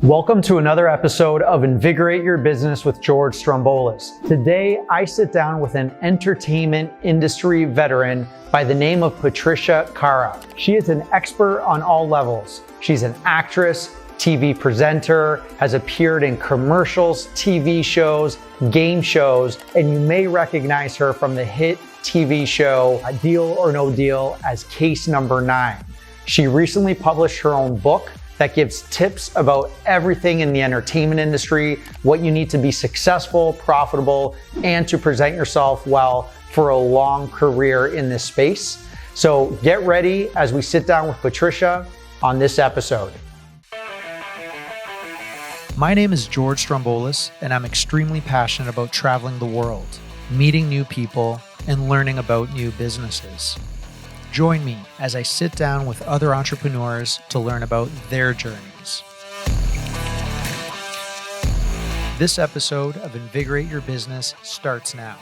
Welcome to another episode of Invigorate Your Business with George Stroumboulis. Today, I sit down with an entertainment industry veteran by the name of Patricia Cara. She is an expert on all levels. She's an actress, TV presenter, has appeared in commercials, TV shows, game shows, and you may recognize her from the hit TV show Deal or No Deal as Case Number 9. She recently published her own book that gives tips about everything in the entertainment industry, what you need to be successful, profitable, and to present yourself well for a long career in this space. So get ready as we sit down with Patricia on this episode. My name is George Stroumboulis, and I'm extremely passionate about traveling the world, meeting new people, and learning about new businesses. Join me as I sit down with other entrepreneurs to learn about their journeys. This episode of Invigorate Your Business starts now.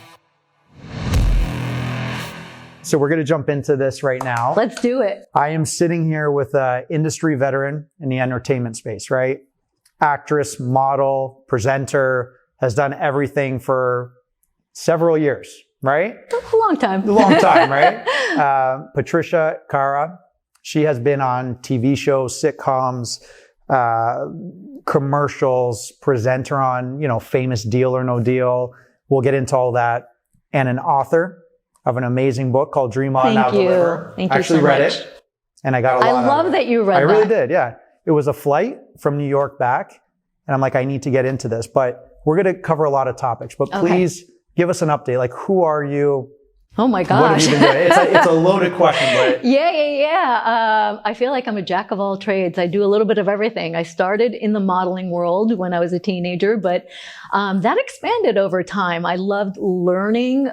So we're going to jump into this right now. Let's do it. I am sitting here with an industry veteran in the entertainment space, right? Actress, model, presenter, has done everything for several years, right? A long time. A long time, right? Patricia Cara, she has been on TV shows, sitcoms, commercials, presenter on, famous Deal or No Deal. We'll get into all that. And an author of an amazing book called Dream On, Now Deliver. Thank you. Actually so read much. it, and I got a lot I love that you read that. I really did, yeah. It was a flight from New York back, and I'm like, I need to get into this. But we're going to cover a lot of topics. But please give us an update. Like, who are you? Oh my gosh. What have you been doing? It's a loaded question, but Yeah. I feel like I'm a jack of all trades. I do a little bit of everything. I started in the modeling world when I was a teenager, but that expanded over time. I loved learning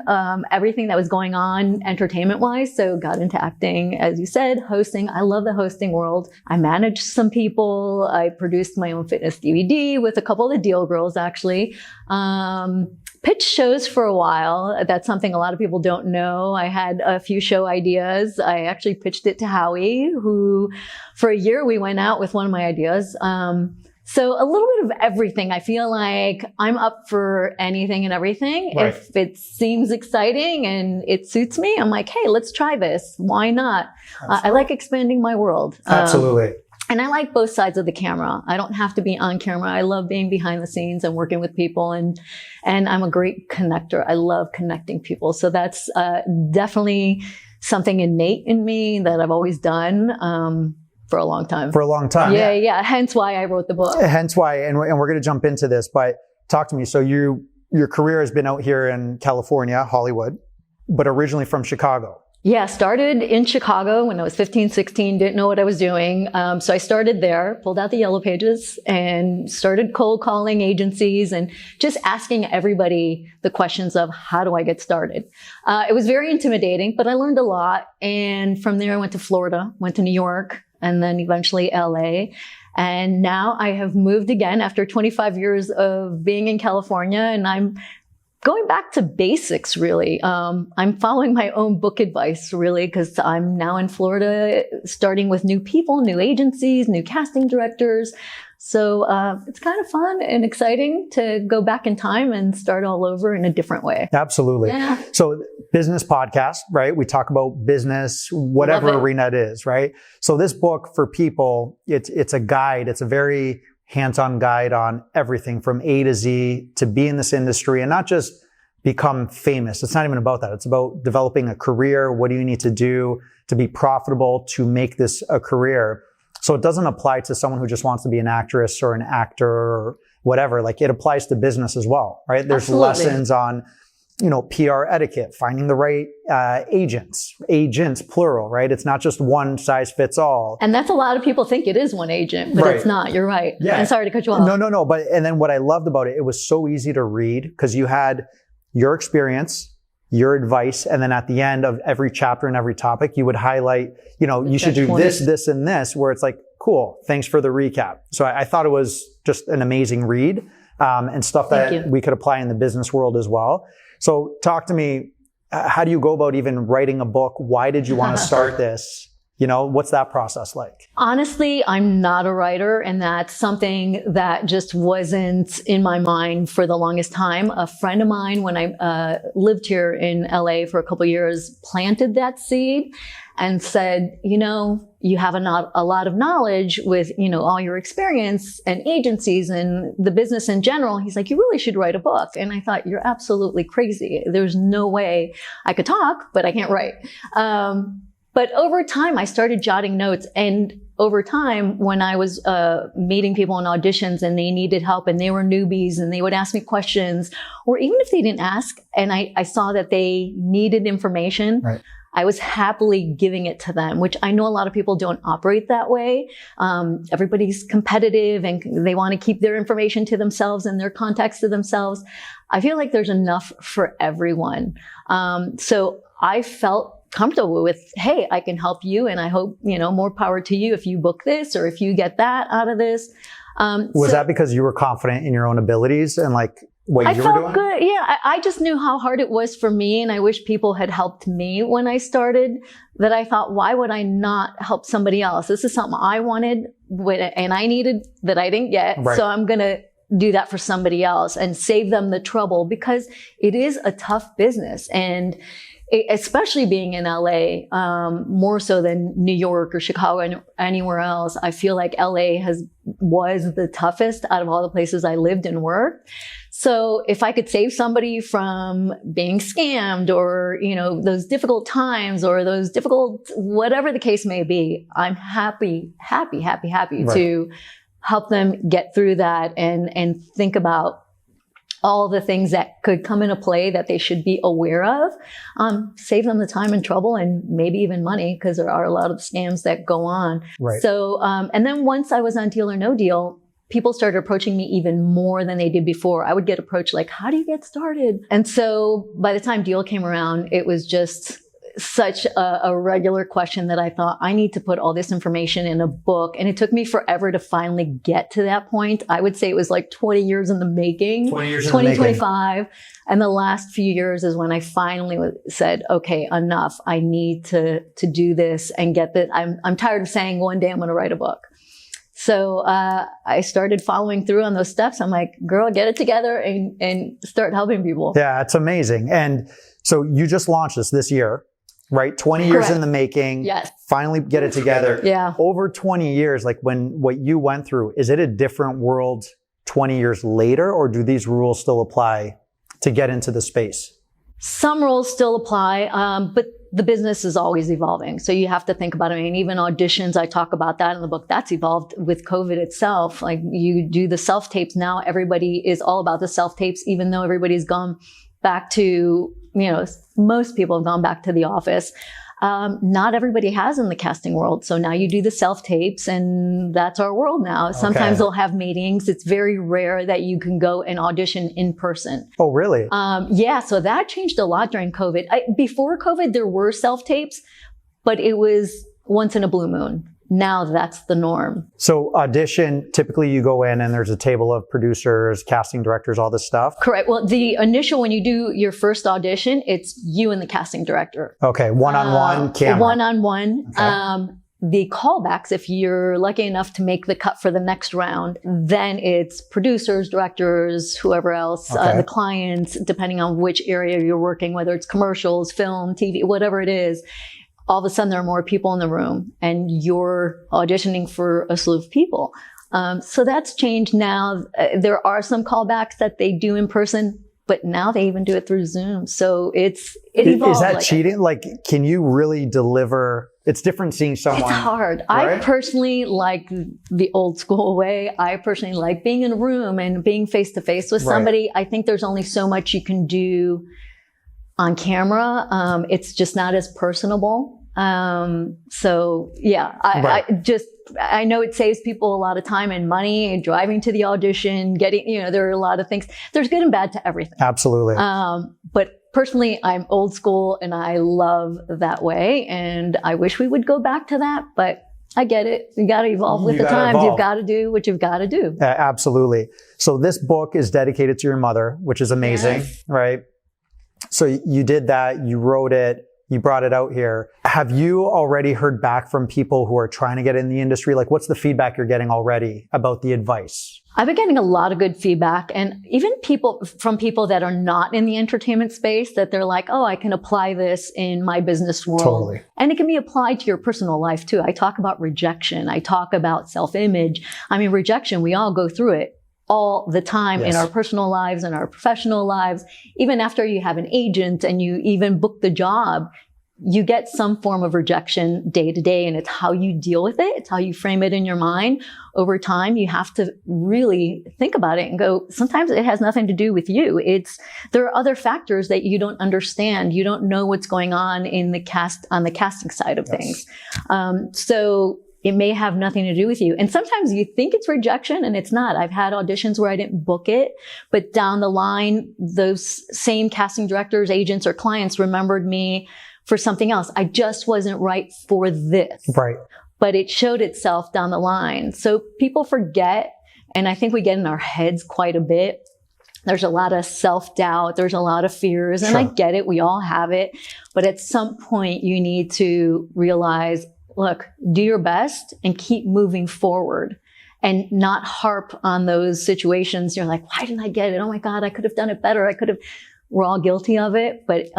everything that was going on entertainment-wise. So got into acting, as you said, hosting. I love the hosting world. I managed some people. I produced my own fitness DVD with a couple of the Deal girls, actually. Pitched shows for a while. That's something a lot of people don't know. I had a few show ideas. I actually pitched it to Howie, who for a year we went out with one of my ideas. So a little bit of everything. I feel like I'm up for anything and everything. Right. If it seems exciting and it suits me, I'm like, hey, let's try this. Why not? I like expanding my world. Absolutely. And I like both sides of the camera. I don't have to be on camera. I love being behind the scenes and working with people. And I'm a great connector. I love connecting people. So that's definitely something innate in me that I've always done for a long time. For a long time. Yeah. Hence why I wrote the book. Hence why, and we're going to jump into this, but talk to me. So your career has been out here in California, Hollywood, but originally from Chicago. Yeah, started in Chicago when I was 15, 16, didn't know what I was doing. So I started there, pulled out the yellow pages and started cold calling agencies and just asking everybody the questions of how do I get started? It was very intimidating, but I learned a lot. And from there I went to Florida, went to New York, and then eventually LA. And now I have moved again after 25 years of being in California, and I'm going back to basics, really. I'm following my own book advice, really, because I'm now in Florida, starting with new people, new agencies, new casting directors. So it's kind of fun and exciting to go back in time and start all over in a different way. Absolutely. Yeah. So business podcast, right? We talk about business, whatever arena it is, right? So this book for people, it's a guide. It's a very hands-on guide on everything from A to Z to be in this industry and not just become famous. It's not even about that. It's about developing a career. What do you need to do to be profitable, to make this a career? So it doesn't apply to someone who just wants to be an actress or an actor or whatever. Like, it applies to business as well, right? There's Absolutely. lessons on, PR etiquette, finding the right agents plural, right? It's not just one size fits all. And that's a lot of people think it is one agent, but it's not. You're right. Yeah. I'm sorry to cut you off. No. But, and then what I loved about it, it was so easy to read because you had your experience, your advice, and then at the end of every chapter and every topic, you would highlight, you should do this, and this, where it's like, cool, thanks for the recap. So I thought it was just an amazing read and stuff that we could apply in the business world as well. So talk to me, how do you go about even writing a book? Why did you want to start this? What's that process like? Honestly, I'm not a writer, and that's something that just wasn't in my mind for the longest time. A friend of mine, when I lived here in LA for a couple of years, planted that seed and said, you have a lot of knowledge with, all your experience and agencies and the business in general. He's like, you really should write a book. And I thought, you're absolutely crazy. There's no way I could talk, but I can't write. But over time, I started jotting notes. And over time, when I was meeting people in auditions and they needed help and they were newbies and they would ask me questions, or even if they didn't ask and I saw that they needed information, right, I was happily giving it to them, which I know a lot of people don't operate that way. Everybody's competitive and they want to keep their information to themselves and their contacts to themselves. I feel like there's enough for everyone. So I felt comfortable with, hey, I can help you, and I hope, more power to you if you book this or if you get that out of this. Was that because you were confident in your own abilities and what you were doing? I felt good. Yeah, I just knew how hard it was for me, and I wish people had helped me when I started. That I thought, why would I not help somebody else? This is something I wanted and I needed that I didn't get, right, so I'm gonna do that for somebody else and save them the trouble, because it is a tough business. And especially being in LA, more so than New York or Chicago and anywhere else, I feel like LA was the toughest out of all the places I lived and worked. So if I could save somebody from being scammed or, those difficult times or those difficult, whatever the case may be, I'm happy right, to help them get through that and think about all the things that could come into play that they should be aware of, save them the time and trouble and maybe even money, because there are a lot of scams that go on. Right. So, and then once I was on Deal or No Deal, people started approaching me even more than they did before. I would get approached like, how do you get started? And so by the time Deal came around, it was just such a regular question that I thought, I need to put all this information in a book. And it took me forever to finally get to that point. I would say it was like 20 years in the making, 25. And the last few years is when I finally said, okay, enough. I need to do this and get this. I'm tired of saying one day I'm going to write a book. So I started following through on those steps. I'm like, girl, get it together and start helping people. Yeah, it's amazing. And so you just launched this year, right? 20 years Correct. In the making. Yes. Finally get it together. Yeah. Over 20 years, what you went through, is it a different world 20 years later, or do these rules still apply to get into the space? Some rules still apply, but the business is always evolving. So you have to think about it. I mean, even auditions, I talk about that in the book. That's evolved with COVID itself. Like, you do the self-tapes now. Everybody is all about the self-tapes, even though everybody's gone back to, most people have gone back to the office. Not everybody has in the casting world. So now you do the self-tapes, and that's our world now. Sometimes they'll have meetings. It's very rare that you can go and audition in person. Oh, really? Yeah. So that changed a lot during COVID. Before COVID, there were self-tapes, but it was once in a blue moon. Now that's the norm. So audition, typically you go in and there's a table of producers, casting directors, all this stuff? Correct. Well, the initial, when you do your first audition, it's you and the casting director. Okay. One-on-one camera. One-on-one. Okay. The callbacks, if you're lucky enough to make the cut for the next round, then it's producers, directors, whoever else, the clients, depending on which area you're working, whether it's commercials, film, TV, whatever it is. All of a sudden there are more people in the room and you're auditioning for a slew of people. So that's changed now. There are some callbacks that they do in person, but now they even do it through Zoom. So it evolved. Is that cheating? Can you really deliver? It's different seeing someone. It's hard. Right? I personally like the old school way. I personally like being in a room and being face to face with somebody. Right. I think there's only so much you can do on camera. It's just not as personable. So yeah, I know it saves people a lot of time and money and driving to the audition, there are a lot of things. There's good and bad to everything. Absolutely. But personally, I'm old school and I love that way. And I wish we would go back to that, but I get it. You got to evolve with the times. You've got to do what you've got to do. Absolutely. So this book is dedicated to your mother, which is amazing, right? So you did that, you wrote it, you brought it out here. Have you already heard back from people who are trying to get in the industry? Like, what's the feedback you're getting already about the advice? I've been getting a lot of good feedback, and even from people that are not in the entertainment space, that they're like, oh, I can apply this in my business world. Totally. And it can be applied to your personal life too. I talk about rejection. I talk about self-image. I mean, rejection, we all go through it all the time. Yes. In our personal lives and our professional lives. Even after you have an agent and you even book the job, you get some form of rejection day to day, and it's how you deal with it. It's how you frame it in your mind. Over time, you have to really think about it and go, sometimes it has nothing to do with you. There are other factors that you don't understand. You don't know what's going on on the casting side of things. So it may have nothing to do with you. And sometimes you think it's rejection and it's not. I've had auditions where I didn't book it, but down the line, those same casting directors, agents, or clients remembered me for something else. I just wasn't right for this. Right. But it showed itself down the line. So people forget, and I think we get in our heads quite a bit. There's a lot of self-doubt. There's a lot of fears, and I get it. We all have it. But at some point, you need to realize, look, do your best and keep moving forward and not harp on those situations. You're like, why didn't I get it? Oh my God, I could have done it better. We're all guilty of it. But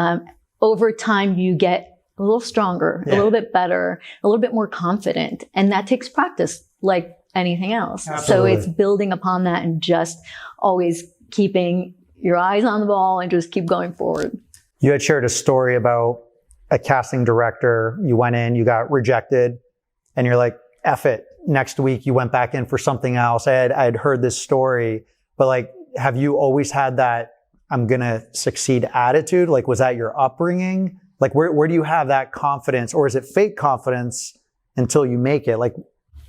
over time, you get a little stronger, a little bit better, a little bit more confident. And that takes practice like anything else. Absolutely. So it's building upon that and just always keeping your eyes on the ball and just keep going forward. You had shared a story about a casting director. You went in, you got rejected, and you're like, F it. Next week, you went back in for something else. I had heard this story, but like, have you always had that I'm going to succeed attitude? Like, was that your upbringing? Like, where do you have that confidence, or is it fake confidence until you make it? Like,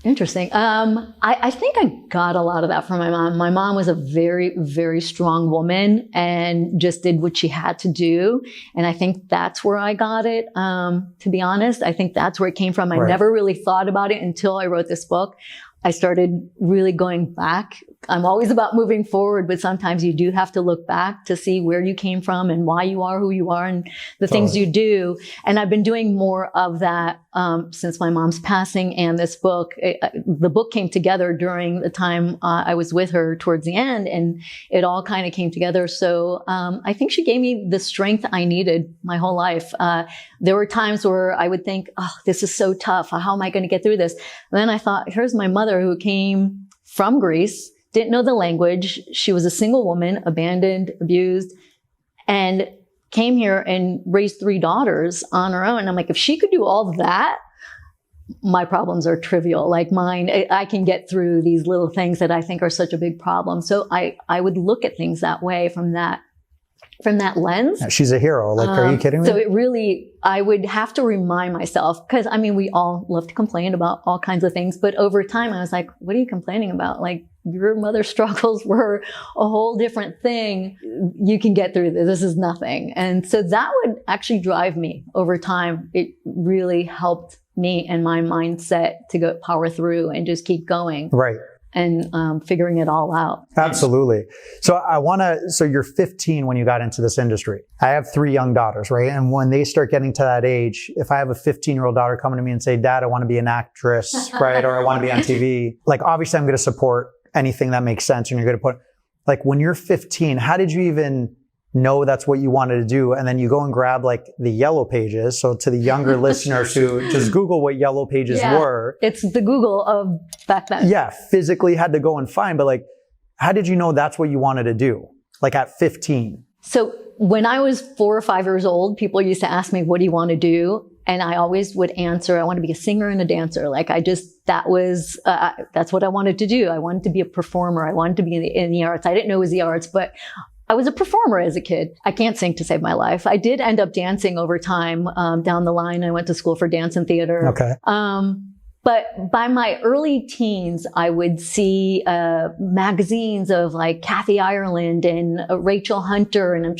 interesting. I think I got a lot of that from my mom. My mom was a very, very strong woman and just did what she had to do. And I think that's where I got it. To be honest, I think that's where it came from. I never really thought about it until I wrote this book. I started really going back. I'm always about moving forward, but sometimes you do have to look back to see where you came from and why you are who you are and the things you do. And I've been doing more of that since my mom's passing and this book. The book came together during the time I was with her towards the end, and it all kind of came together. So I think she gave me the strength I needed my whole life. There were times where I would think, oh, this is so tough. How am I going to get through this? And then I thought, here's my mother who came from Greece, didn't know the language. She was a single woman, abandoned, abused, and came here and raised 3 daughters on her own. I'm like, if she could do all that, my problems are trivial. Like mine, I can get through these little things that I think are such a big problem. So I would look at things that way from that lens. She's a hero. Like, are you kidding me? So it really, I would have to remind myself, because I mean, we all love to complain about all kinds of things, but over time I was like, what are you complaining about? Like, your mother's struggles were a whole different thing. You can get through this. This is nothing. And so that would actually drive me over time. It really helped me and my mindset to go power through and just keep going. Right. And figuring it all out. Absolutely. So so you're 15 when you got into this industry. I have 3 young daughters, right? And when they start getting to that age, if I have a 15-year-old daughter coming to me and say, Dad, I want to be an actress, right? Or I want to be on TV. Like, obviously I'm going to support anything that makes sense. And you're going to put, like, when you're 15, how did you even know that's what you wanted to do? And then you go and grab like the Yellow Pages. So to the younger listeners who just Google what Yellow Pages were. It's the Google of back then. Yeah. Physically had to go and find, but like, how did you know that's what you wanted to do? Like at 15? So when I was 4 or 5 years old, people used to ask me, what do you want to do? And I always would answer, I want to be a singer and a dancer. Like that's what I wanted to do. I wanted to be a performer. I wanted to be in the arts. I didn't know it was the arts, but I was a performer as a kid. I can't sing to save my life. I did end up dancing over time. Down the line, I went to school for dance and theater. Okay. But by my early teens, I would see magazines of like Kathy Ireland and Rachel Hunter and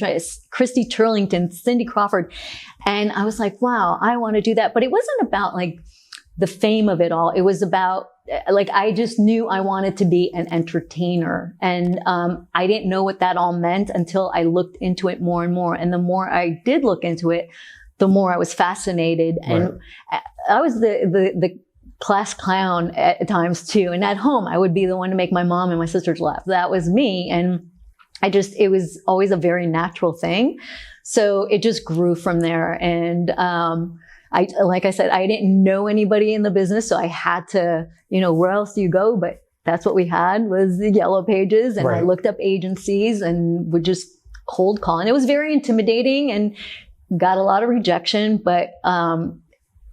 Christy Turlington, Cindy Crawford. And I was like, wow, I want to do that. But it wasn't about like the fame of it all. It was about like, I just knew I wanted to be an entertainer. And I didn't know what that all meant until I looked into it more and more. And the more I did look into it, the more I was fascinated. And I was the class clown at times too. And at home, I would be the one to make my mom and my sisters laugh. That was me. And it was always a very natural thing. So it just grew from there. And, like I said, I didn't know anybody in the business. So I had to, where else do you go? But that's what we had was the yellow pages. And I looked up agencies and would just cold call. And it was very intimidating and got a lot of rejection. But,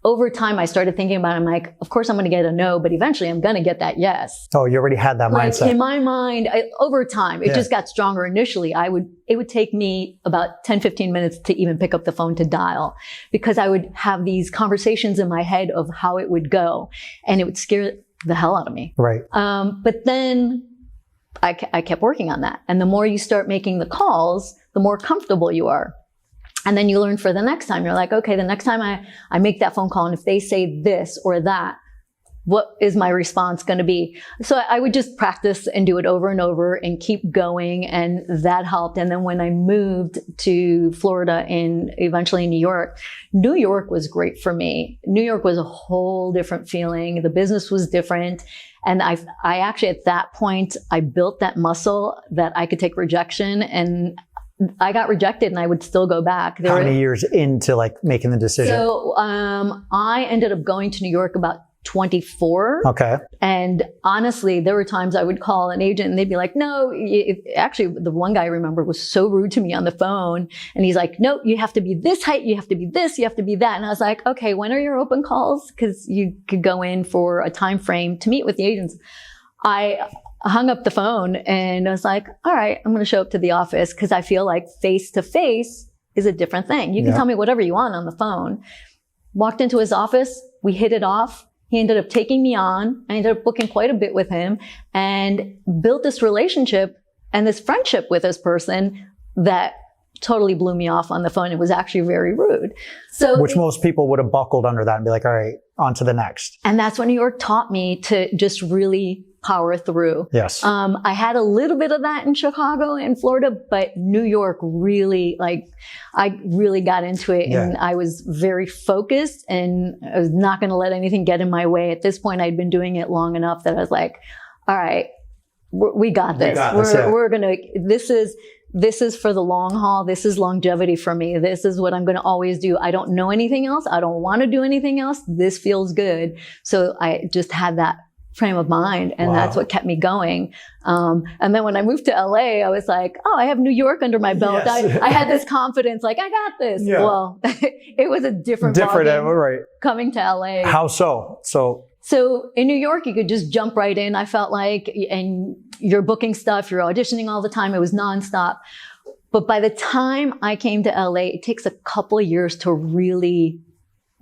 over time, I started thinking about it. I'm like, of course I'm going to get a no, but eventually I'm going to get that yes. Oh, you already had that mindset. In my mind, over time, it just got stronger. Initially, it would take me about 10, 15 minutes to even pick up the phone to dial, because I would have these conversations in my head of how it would go, and it would scare the hell out of me. Right. But then I kept working on that. And the more you start making the calls, the more comfortable you are. And then you learn for the next time. You're like, okay, the next time I make that phone call, and if they say this or that, what is my response going to be? So I would just practice and do it over and over and keep going. And that helped. And then when I moved to Florida and eventually New York was great for me. New York was a whole different feeling. The business was different. And I actually, at that point, I built that muscle that I could take rejection, and I got rejected and I would still go back. How many years into making the decision? So, I ended up going to New York about 24. Okay. And honestly, there were times I would call an agent and they'd be like, no, actually the one guy I remember was so rude to me on the phone. And he's like, no, you have to be this height. You have to be this, you have to be that. And I was like, okay, when are your open calls? Cause you could go in for a time frame to meet with the agents. I hung up the phone and I was like, all right, I'm going to show up to the office, because I feel like face to face is a different thing. You can tell me whatever you want on the phone. Walked into his office. We hit it off. He ended up taking me on. I ended up booking quite a bit with him and built this relationship and this friendship with this person that totally blew me off on the phone. It was actually very rude. Which most people would have buckled under that and be like, all right, on to the next. And that's when New York taught me to just really power through. Yes. I had a little bit of that in Chicago and Florida, but New York really, I really got into it, and I was very focused, and I was not going to let anything get in my way. At this point, I'd been doing it long enough that I was like, all right, we got this. We're going to, this is for the long haul. This is longevity for me. This is what I'm going to always do. I don't know anything else. I don't want to do anything else. This feels good. So I just had that frame of mind, and that's what kept me going. And then when I moved to LA, I was like, oh, I have New York under my belt. Yes. I had this confidence, like, I got this. Yeah. Well, it was a different right. Coming to LA. How so? So in New York, you could just jump right in. I felt like, and you're booking stuff, you're auditioning all the time. It was nonstop. But by the time I came to LA, it takes a couple of years to really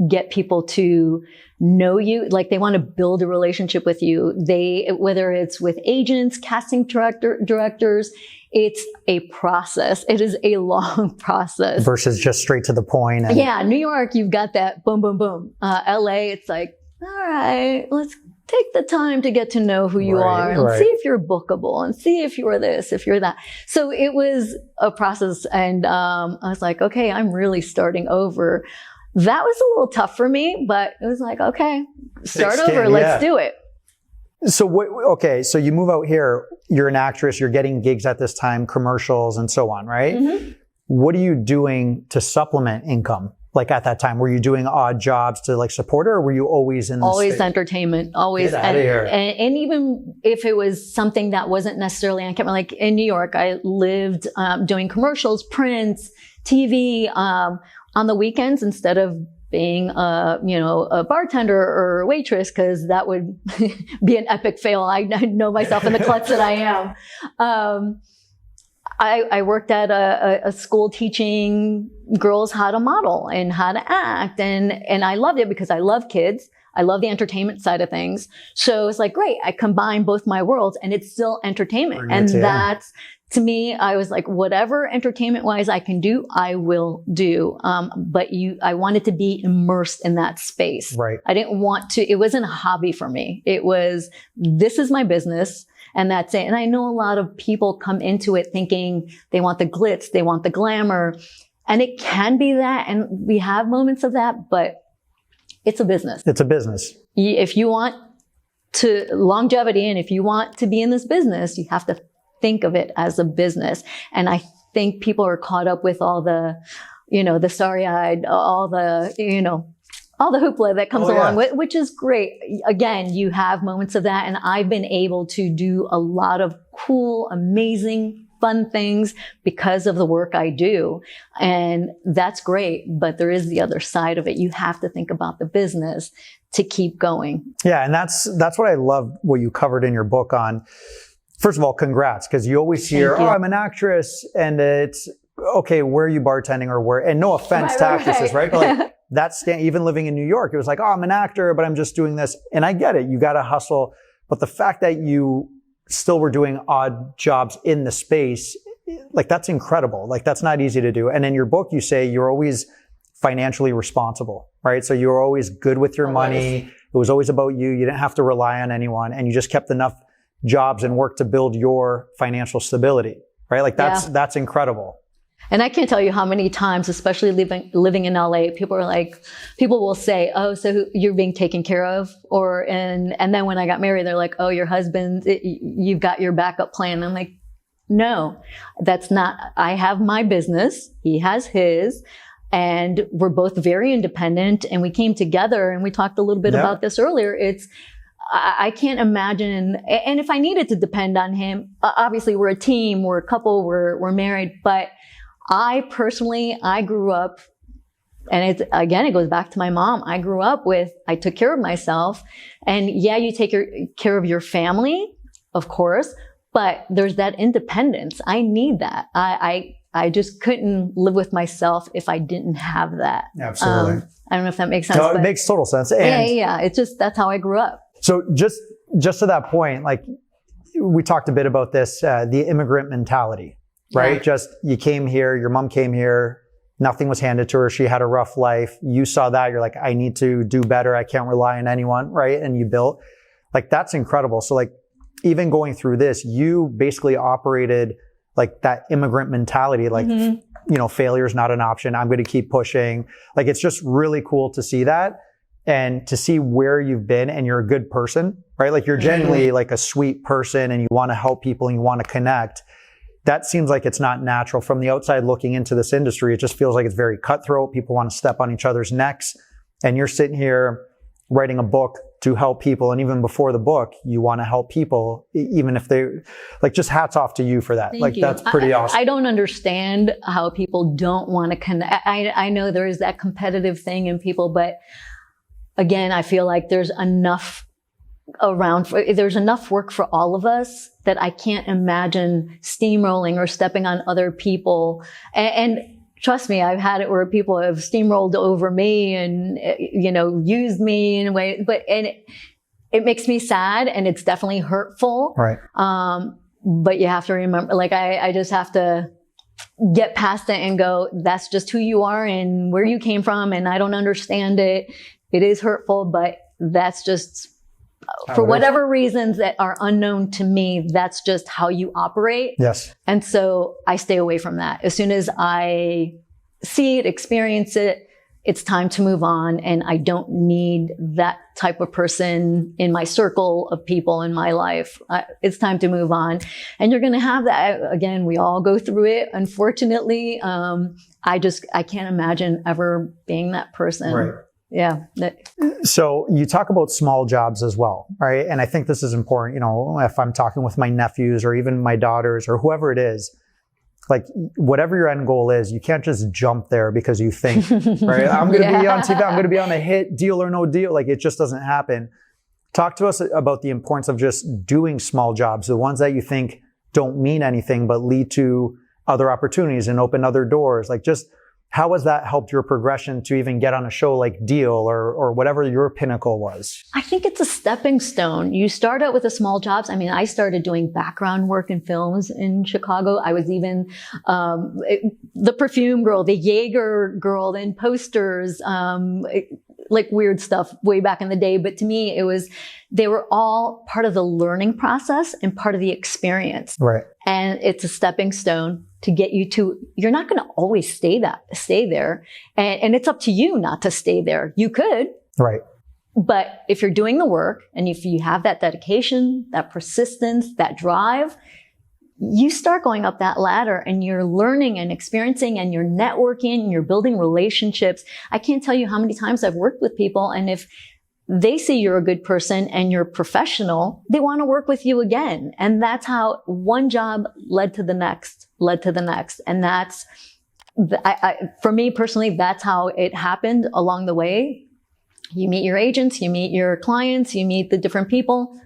get people to know you. Like, they want to build a relationship with you. Whether it's with agents, casting directors, it's a process. It is a long process. Versus just straight to the point. Yeah. New York, you've got that boom, boom, boom. LA, it's like, all right, let's take the time to get to know who you are and see if you're bookable and see if you're this, if you're that. So it was a process. And I was like, okay, I'm really starting over. That was a little tough for me, but it was like, okay, start over. Let's do it. So so you move out here, you're an actress, you're getting gigs at this time, commercials and so on, right? Mm-hmm. What are you doing to supplement income? Like at that time, were you doing odd jobs to support it, or were you always in Always entertainment, always. Get out of here. And even if it was something that wasn't necessarily on camera, like in New York, I lived doing commercials, prints, TV, on the weekends, instead of being a bartender or a waitress, because that would be an epic fail. I know myself in the klutz that I am. I worked at a school teaching girls how to model and how to act. And I loved it because I love kids. I love the entertainment side of things. So it's like, great. I combine both my worlds and it's still entertainment. And that's, to me, I was like, whatever entertainment wise I can do, I will do. But I wanted to be immersed in that space. Right. I didn't want to, it wasn't a hobby for me. It was, this is my business. And that's it. And I know a lot of people come into it thinking they want the glitz, they want the glamour. And it can be that, and we have moments of that, but it's a business. It's a business. If you want to longevity, and if you want to be in this business, you have to think of it as a business. And I think people are caught up with all the, the starry-eyed, all the hoopla that comes along with, which is great. Again, you have moments of that. And I've been able to do a lot of cool, amazing, fun things because of the work I do. And that's great. But there is the other side of it. You have to think about the business to keep going. Yeah. And that's what I love what you covered in your book on. First of all, congrats. Cause you always hear, I'm an actress, and it's okay. Where are you bartending or where? And no offense to actresses, right? But like that's even living in New York. It was like, I'm an actor, but I'm just doing this. And I get it. You got to hustle. But the fact that you still were doing odd jobs in the space, like that's incredible. Like that's not easy to do. And in your book, you say you're always financially responsible, right? So you were always good with your money. It was always about you. You didn't have to rely on anyone, and you just kept enough jobs and work to build your financial stability, right? Like that's incredible. And I can't tell you how many times, especially living in LA, people will say, oh, so you're being taken care of? And then when I got married, they're like, oh, your husband, you've got your backup plan. I'm like, no, that's not, I have my business. He has his, and we're both very independent, and we came together, and we talked a little bit about this earlier. I can't imagine, and if I needed to depend on him, obviously we're a team, we're a couple, we're married, but I grew up, and it goes back to my mom. I grew up I took care of myself, and you take care of your family, of course, but there's that independence. I need that. I just couldn't live with myself if I didn't have that. Absolutely. I don't know if that makes sense. No, it makes total sense. And yeah. It's just, that's how I grew up. So just to that point, like we talked a bit about this, the immigrant mentality. Right? Just, you came here, your mom came here, nothing was handed to her. She had a rough life. You saw that. You're like, I need to do better. I can't rely on anyone. Right? And you built, like, that's incredible. So like, even going through this, you basically operated like that immigrant mentality, like, failure is not an option. I'm going to keep pushing. Like, it's just really cool to see that, and to see where you've been, and you're a good person, right? Like, you're genuinely like a sweet person, and you want to help people, and you want to connect. That seems like it's not natural from the outside looking into this industry. It just feels like it's very cutthroat. People want to step on each other's necks. And you're sitting here writing a book to help people. And even before the book, you want to help people, even if they, like, just hats off to you for that. Thank you. That's pretty awesome. I don't understand how people don't want to connect. I know there is that competitive thing in people, but again, I feel like there's enough there's enough work for all of us that I can't imagine steamrolling or stepping on other people. And trust me, I've had it where people have steamrolled over me and, used me in a way, and it makes me sad, and it's definitely hurtful. Right. But you have to remember, like, I just have to get past it and go, that's just who you are and where you came from. And I don't understand it. It is hurtful, but that's just, for whatever reasons that are unknown to me, that's just how you operate. Yes. And so I stay away from that. As soon as I see it, experience it, it's time to move on. And I don't need that type of person in my circle of people in my life. It's time to move on. And you're going to have that. Again, we all go through it. Unfortunately, I can't imagine ever being that person. Right. Yeah. So you talk about small jobs as well, right? And I think this is important. If I'm talking with my nephews or even my daughters or whoever it is, like, whatever your end goal is, you can't just jump there because you think, right? I'm going to be on TV. I'm going to be on a hit, Deal or No Deal. Like, it just doesn't happen. Talk to us about the importance of just doing small jobs, the ones that you think don't mean anything, but lead to other opportunities and open other doors. Like, just how has that helped your progression to even get on a show like Deal or whatever your pinnacle was? I think it's a stepping stone. You start out with the small jobs. I mean, I started doing background work in films in Chicago. I was even the perfume girl, the Jaeger girl, then posters, like weird stuff way back in the day. But to me, they were all part of the learning process and part of the experience. Right. And it's a stepping stone to get you to, you're not going to always stay there. And it's up to you not to stay there. You could. Right. But if you're doing the work and if you have that dedication, that persistence, that drive, you start going up that ladder and you're learning and experiencing and you're networking and you're building relationships. I can't tell you how many times I've worked with people, and if they see you're a good person and you're professional, they want to work with you again. And that's how one job led to the next. And that's, for me personally, that's how it happened along the way. You meet your agents, you meet your clients, you meet the different people,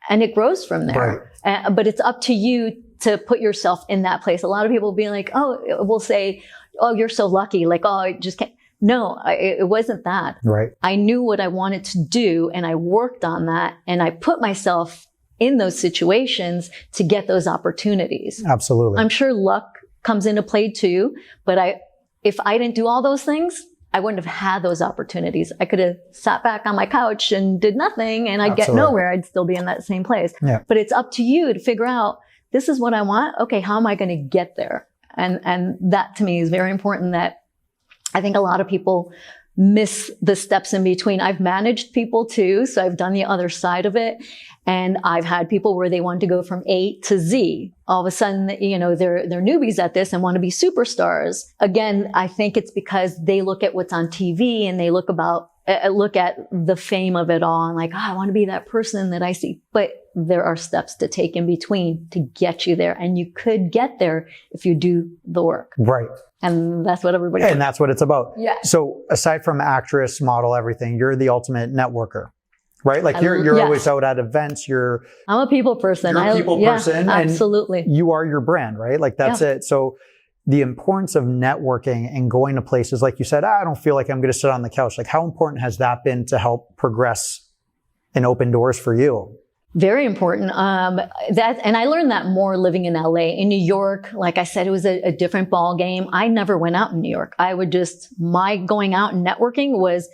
and it grows from there. Right. But it's up to you to put yourself in that place. A lot of people will be like, will say, oh, you're so lucky. Like, oh, I just can't. No, it wasn't that. Right. I knew what I wanted to do and I worked on that and I put myself in those situations to get those opportunities. Absolutely. I'm sure luck comes into play too, but if I didn't do all those things, I wouldn't have had those opportunities. I could have sat back on my couch and did nothing and I'd get nowhere. I'd still be in that same place. Yeah. But it's up to you to figure out, this is what I want. Okay, how am I going to get there? And that to me is very important, that I think a lot of people miss the steps in between. I've managed people too, so I've done the other side of it. And I've had people where they want to go from A to Z. All of a sudden, they're newbies at this and want to be superstars. Again, I think it's because they look at what's on TV and they look at the fame of it all and like, I want to be that person that I see. But there are steps to take in between to get you there. And you could get there if you do the work. Right. And that's what everybody And that's what it's about. Yeah. So aside from actress, model, everything, you're the ultimate networker, right? Like you're yes. always out at events. I'm a people person. You're a people person. Absolutely. And you are your brand, right? Like that's it. So the importance of networking and going to places, like you said, I don't feel like I'm going to sit on the couch. Like how important has that been to help progress and open doors for you? Very important. And I learned that more living in LA. In New York, like I said, it was a different ball game. I never went out in New York. My going out and networking was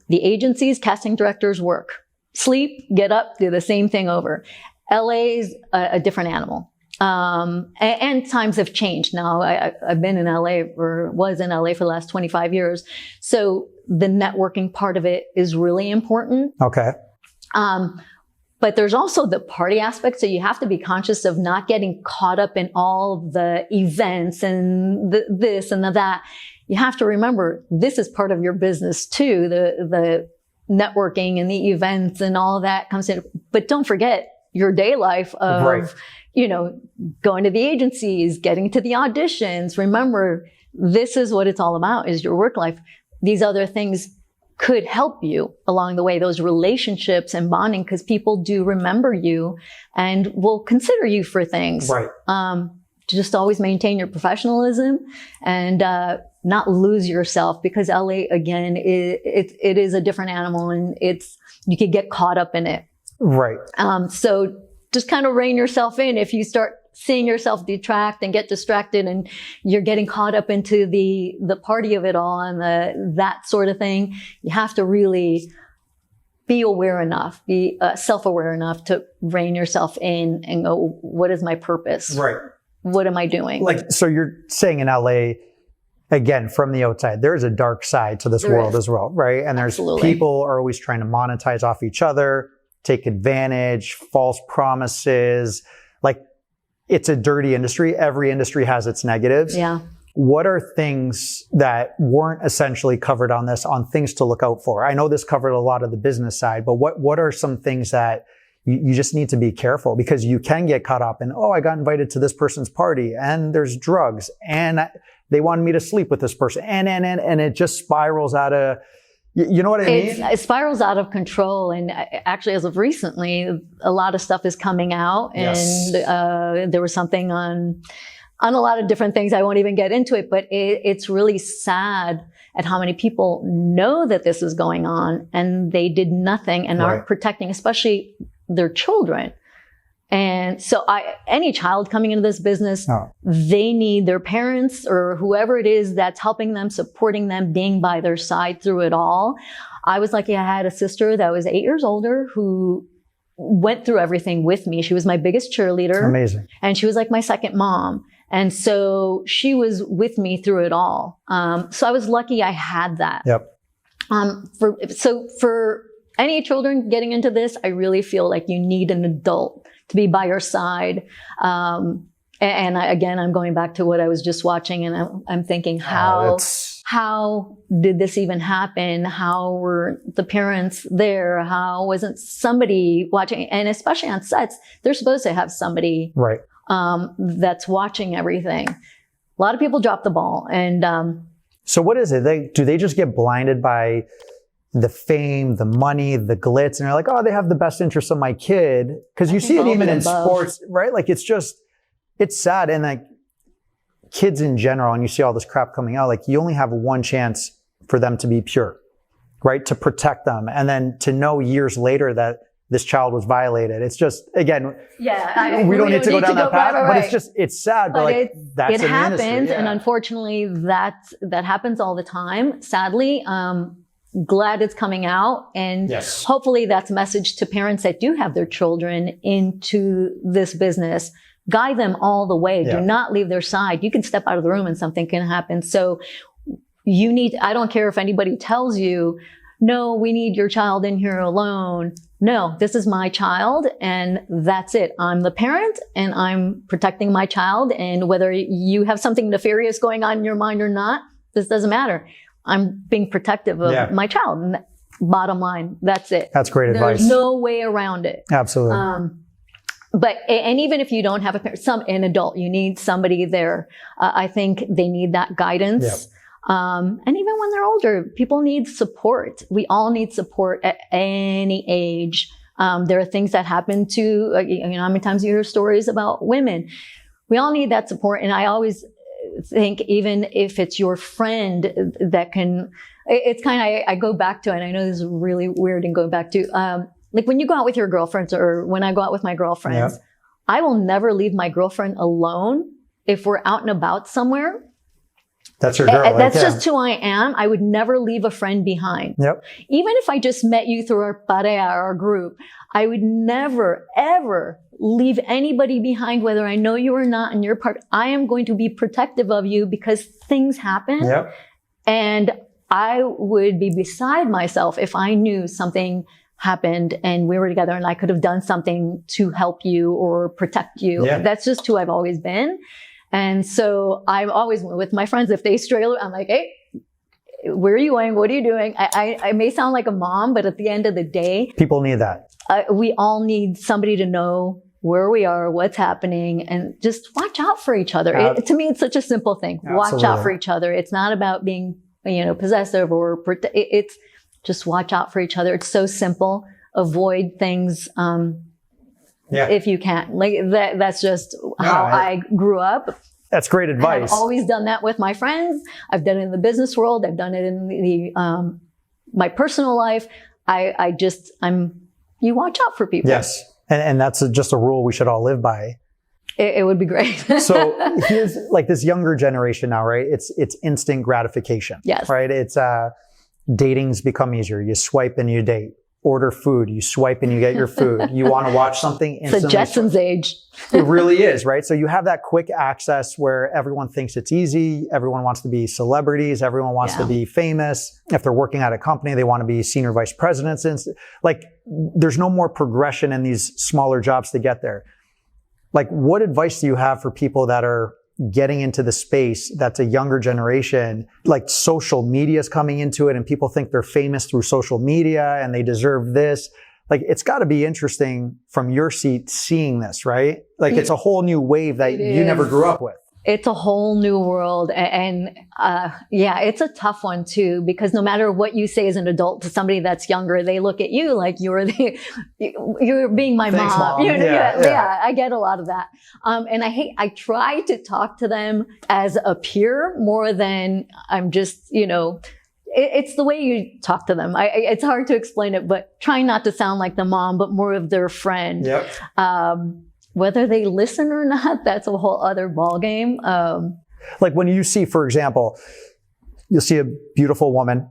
the agencies, casting directors work, sleep, get up, do the same thing over. LA's a different animal. And times have changed now. I've been in LA was in LA for the last 25 years. So the networking part of it is really important. Okay. But there's also the party aspect. So you have to be conscious of not getting caught up in all the events and this and that. You have to remember this is part of your business too. The networking and the events and all of that comes in. But don't forget your day life of, going to the agencies, getting to the auditions. Remember, this is what it's all about, is your work life. These other things could help you along the way, those relationships and bonding, because people do remember you and will consider you for things. Right. Just always maintain your professionalism and not lose yourself, because LA, again, it is a different animal and you could get caught up in it. Right. So just kind of rein yourself in. If you start seeing yourself detract and get distracted and you're getting caught up into the party of it all and that sort of thing, you have to really be aware enough, be self-aware enough to rein yourself in and go, what is my purpose? Right. What am I doing? Like, so you're saying in LA, again, from the outside, there is a dark side to this world as well, right? And there's people are always trying to monetize off each other, take advantage, false promises. Like, it's a dirty industry. Every industry has its negatives. Yeah. What are things that weren't essentially covered on this, on things to look out for? I know this covered a lot of the business side, but what are some things that you just need to be careful? Because you can get caught up in, I got invited to this person's party and there's drugs and they wanted me to sleep with this person and it just spirals out of, you know what I mean? It spirals out of control. And actually, as of recently, a lot of stuff is coming out. And there was something on a lot of different things. I won't even get into it, but it's really sad at how many people know that this is going on and they did nothing and aren't protecting, especially their children. And so any child coming into this business, they need their parents or whoever it is that's helping them, supporting them, being by their side through it all. I was lucky. I had a sister that was 8 years older who went through everything with me. She was my biggest cheerleader. Amazing. And she was like my second mom. And so she was with me through it all. So I was lucky I had that. Yep. For any children getting into this, I really feel like you need an adult to be by your side. I'm going back to what I was just watching, and I'm thinking, how did this even happen? How were the parents there? How wasn't somebody watching? And especially on sets, they're supposed to have somebody right that's watching everything. A lot of people drop the ball, and so what is it? Do they just get blinded by the fame, the money, the glitz, and they're like, oh, they have the best interest of my kid? Because you see it even in sports, right? Like it's sad. And like kids in general, and you see all this crap coming out, like you only have one chance for them to be pure, right? To protect them. And then to know years later that this child was violated. It's just, again, we don't need to go down that path, but it's sad, but like that's it happens. The industry, and unfortunately that happens all the time. Sadly, glad it's coming out, and hopefully that's a message to parents that do have their children into this business. Guide them all the way. Do not leave their side. You can step out of the room and something can happen. So I don't care if anybody tells you, no, we need your child in here alone. No, this is my child and that's it. I'm the parent and I'm protecting my child. And whether you have something nefarious going on in your mind or not, this doesn't matter. I'm being protective of my child. And bottom line, that's it. That's great advice. There's no way around it. Absolutely. And even if you don't have an adult, you need somebody there. I think they need that guidance. Yep. And even when they're older, people need support. We all need support at any age. There are things that happen to, how many times you hear stories about women? We all need that support. And I always think, even if it's your friend that can, it's kind of, I go back to, and I know this is really weird and going back to, like when you go out with your girlfriends, or when I go out with my girlfriends, I will never leave my girlfriend alone if we're out and about somewhere. That's your girl. That's just who I am. I would never leave a friend behind. Yep. Even if I just met you through our pareja, our group, I would never, ever leave anybody behind, whether I know you or not, and you're part. I am going to be protective of you because things happen. Yep. And I would be beside myself if I knew something happened and we were together and I could have done something to help you or protect you. Yeah. That's just who I've always been. And so I'm always with my friends. If they stray, I'm like, hey, where are you going? What are you doing? I may sound like a mom, but at the end of the day, people need that. We all need somebody to know where we are, what's happening, and just watch out for each other. To me, it's such a simple thing. Absolutely. Watch out for each other. It's not about being, possessive or it's just watch out for each other. It's so simple. Avoid things. If you can. Like that's just how I grew up. That's great advice. I've always done that with my friends. I've done it in the business world. I've done it in my personal life. You watch out for people. Yes. And that's just a rule we should all live by. It would be great. So here's like this younger generation now, right? It's instant gratification. Yes. Right? It's dating's become easier. You swipe and you date. Order food, you swipe and you get your food. You want to watch something instantly. It's a Jetsons age. It really is, right? So you have that quick access where everyone thinks it's easy. Everyone wants to be celebrities. Everyone wants to be famous. If they're working at a company, they want to be senior vice presidents. And like, there's no more progression in these smaller jobs to get there. Like, what advice do you have for people that are getting into the space that's a younger generation? Like, social media is coming into it and people think they're famous through social media and they deserve this. Like, it's got to be interesting from your seat seeing this, right? Like, it's a whole new wave that you never grew up with. It's a whole new world. And it's a tough one too, because no matter what you say as an adult to somebody that's younger, they look at you like you're being my Thanks, mom. Mom. Yeah, I get a lot of that. And I try to talk to them as a peer more than I'm just, it's the way you talk to them. It's hard to explain it, but trying not to sound like the mom, but more of their friend. Yep. whether they listen or not, that's a whole other ballgame. Like when you see, for example, you'll see a beautiful woman,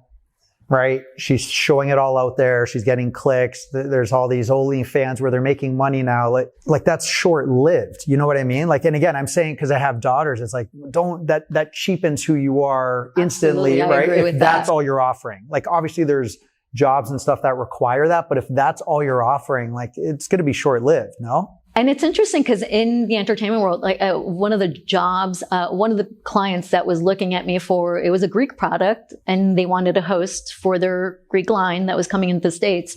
right? She's showing it all out there. She's getting clicks. There's all these OnlyFans where they're making money now. Like that's short-lived. You know what I mean? Like, and again, I'm saying because I have daughters, it's like, that cheapens who you are instantly, right? If that's all you're offering. Like obviously there's jobs and stuff that require that, but if that's all you're offering, like it's going to be short-lived, no? And it's interesting because in the entertainment world, like one of the jobs, one of the clients that was looking at me for, it was a Greek product and they wanted a host for their Greek line that was coming into the States.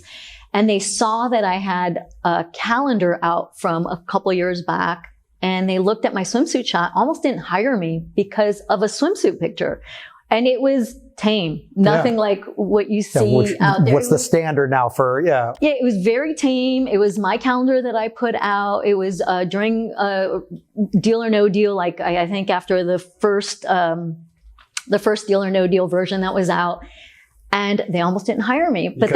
And they saw that I had a calendar out from a couple of years back and they looked at my swimsuit shot, almost didn't hire me because of a swimsuit picture. And it was tame. Nothing like what you see out there. What's the standard now for, Yeah, it was very tame. It was my calendar that I put out. It was during Deal or No Deal, like I think after the first Deal or No Deal version that was out. And they almost didn't hire me. But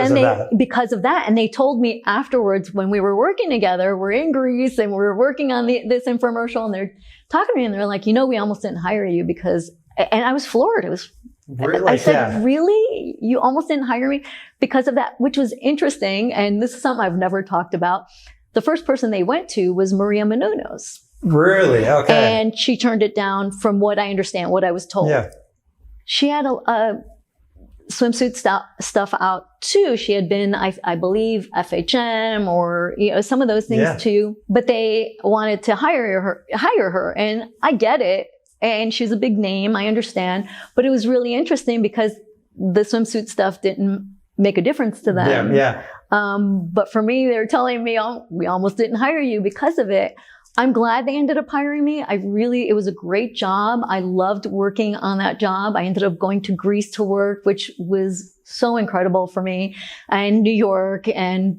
because of that, and they told me afterwards when we were working together, we're in Greece and we're working on this infomercial and they're talking to me and they're like, we almost didn't hire you because, and I was floored. It was, really? I said, really? You almost didn't hire me because of that, which was interesting. And this is something I've never talked about. The first person they went to was Maria Menounos. Really? Okay. And she turned it down from what I understand, what I was told. Yeah. She had a swimsuit stuff out too. She had been, I believe, FHM or some of those things too. But they wanted to hire her, and I get it. And she's a big name, I understand. But it was really interesting because the swimsuit stuff didn't make a difference to them. Yeah. But for me, they're telling me, we almost didn't hire you because of it. I'm glad they ended up hiring me. It was a great job. I loved working on that job. I ended up going to Greece to work, which was so incredible for me, and New York, and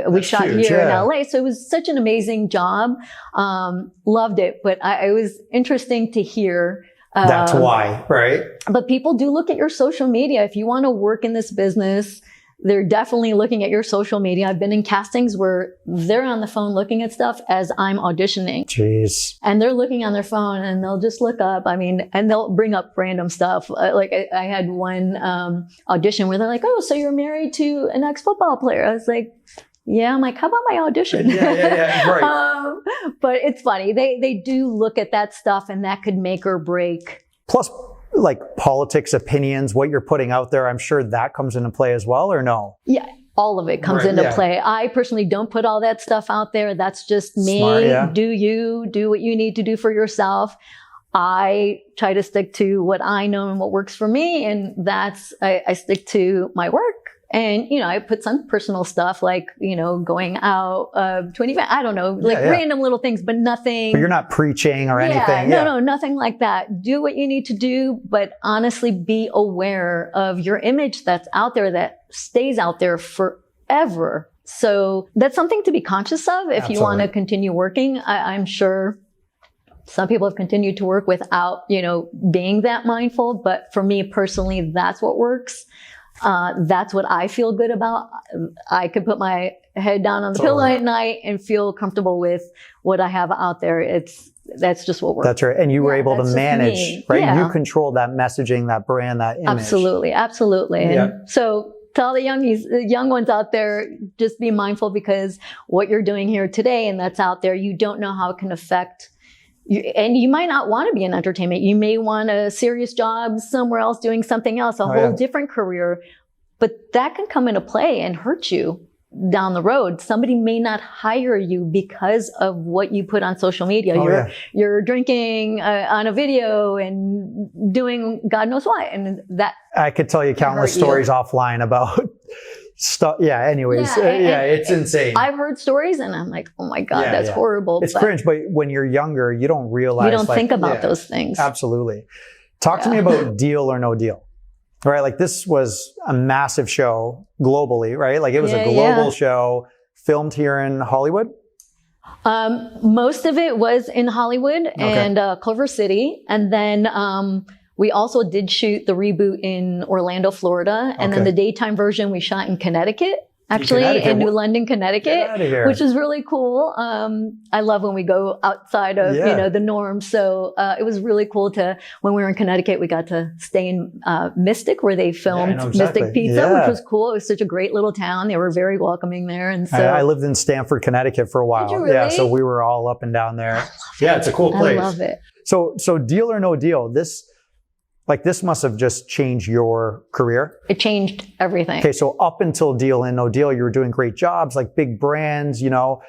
we shot huge, here in LA. So it was such an amazing job. Loved it, but it was interesting to hear. That's why, right? But people do look at your social media. If you want to work in this business, they're definitely looking at your social media. I've been in castings where they're on the phone looking at stuff as I'm auditioning. Jeez. And they're looking on their phone and they'll just look up. And they'll bring up random stuff. Like I had one audition where they're like, oh, so you're married to an ex-football player. I was like, yeah. I'm like, how about my audition? Yeah. Right. But it's funny. They do look at that stuff and that could make or break. Plus, like politics, opinions, what you're putting out there, I'm sure that comes into play as well, or no? Yeah, all of it comes into play. I personally don't put all that stuff out there. That's just me. Smart, do what you need to do for yourself. I try to stick to what I know and what works for me. And I stick to my work. And, I put some personal stuff like, going out to an event. I don't know, random little things, but nothing. But you're not preaching or anything. No, nothing like that. Do what you need to do, but honestly be aware of your image that's out there that stays out there forever. So that's something to be conscious of if you want to continue working. I'm sure some people have continued to work without, being that mindful. But for me personally, that's what works. That's what I feel good about. I could put my head down on the pillow at night and feel comfortable with what I have out there. That's just what works. That's right. And you were able to manage, right? Yeah. You controlled that messaging, that brand, that image. Absolutely. And so to all the young ones out there, just be mindful because what you're doing here today and that's out there, you don't know how it can affect you, and you might not want to be in entertainment. You may want a serious job somewhere else doing something else, a whole different career. But that can come into play and hurt you down the road. Somebody may not hire you because of what you put on social media. You're drinking on a video and doing God knows what. And that I could tell you countless stories offline about stuff. Yeah. Anyways. It's insane. I've heard stories and I'm like, oh my God, that's horrible. It's cringe. But when you're younger, you don't realize. You don't think about those things. Absolutely. Talk to me about Deal or No Deal. Right. Like this was a massive show globally, right? Like it was a global show filmed here in Hollywood. Most of it was in Hollywood and Culver City. And then we also did shoot the reboot in Orlando, Florida. And then the daytime version we shot in Connecticut. actually, in New London, Get Connecticut, outta here. which is really cool. I love when we go outside of, the norm. So, it was really cool when we were in Connecticut, we got to stay in, Mystic, where they filmed Mystic Pizza, which was cool. It was such a great little town. They were very welcoming there. And so I lived in Stamford, Connecticut for a while. Did you really? Yeah. So we were all up and down there. Yeah. It's a cool place. I love it. So Deal or No Deal, this must have just changed your career. It changed everything. Okay, so up until Deal and No Deal, you were doing great jobs, like big brands, and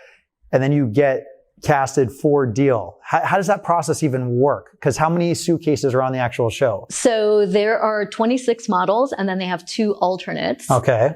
then you get casted for Deal. How does that process even work? Because how many suitcases are on the actual show? So there are 26 models, and then they have 2 alternates. Okay.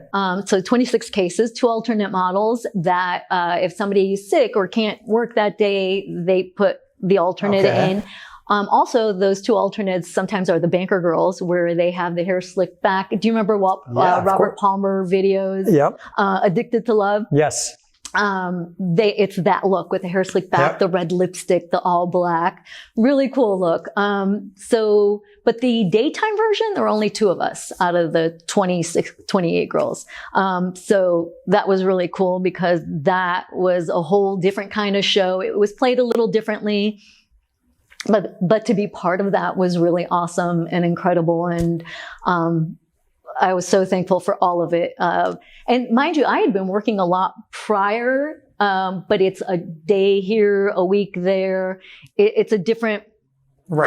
So 26 cases, 2 alternate models that if somebody's sick or can't work that day, they put the alternate in. Also, those 2 alternates sometimes are the banker girls, where they have the hair slicked back. Do you remember Robert Palmer videos? Yep. Addicted to Love? Yes. It's that look with the hair slicked back, the red lipstick, the all black. Really cool look. But the daytime version, there were only 2 of us out of the 28 girls. So that was really cool because that was a whole different kind of show. It was played a little differently. But to be part of that was really awesome and incredible. And, I was so thankful for all of it. And mind you, I had been working a lot prior, but it's a day here, a week there. It's a different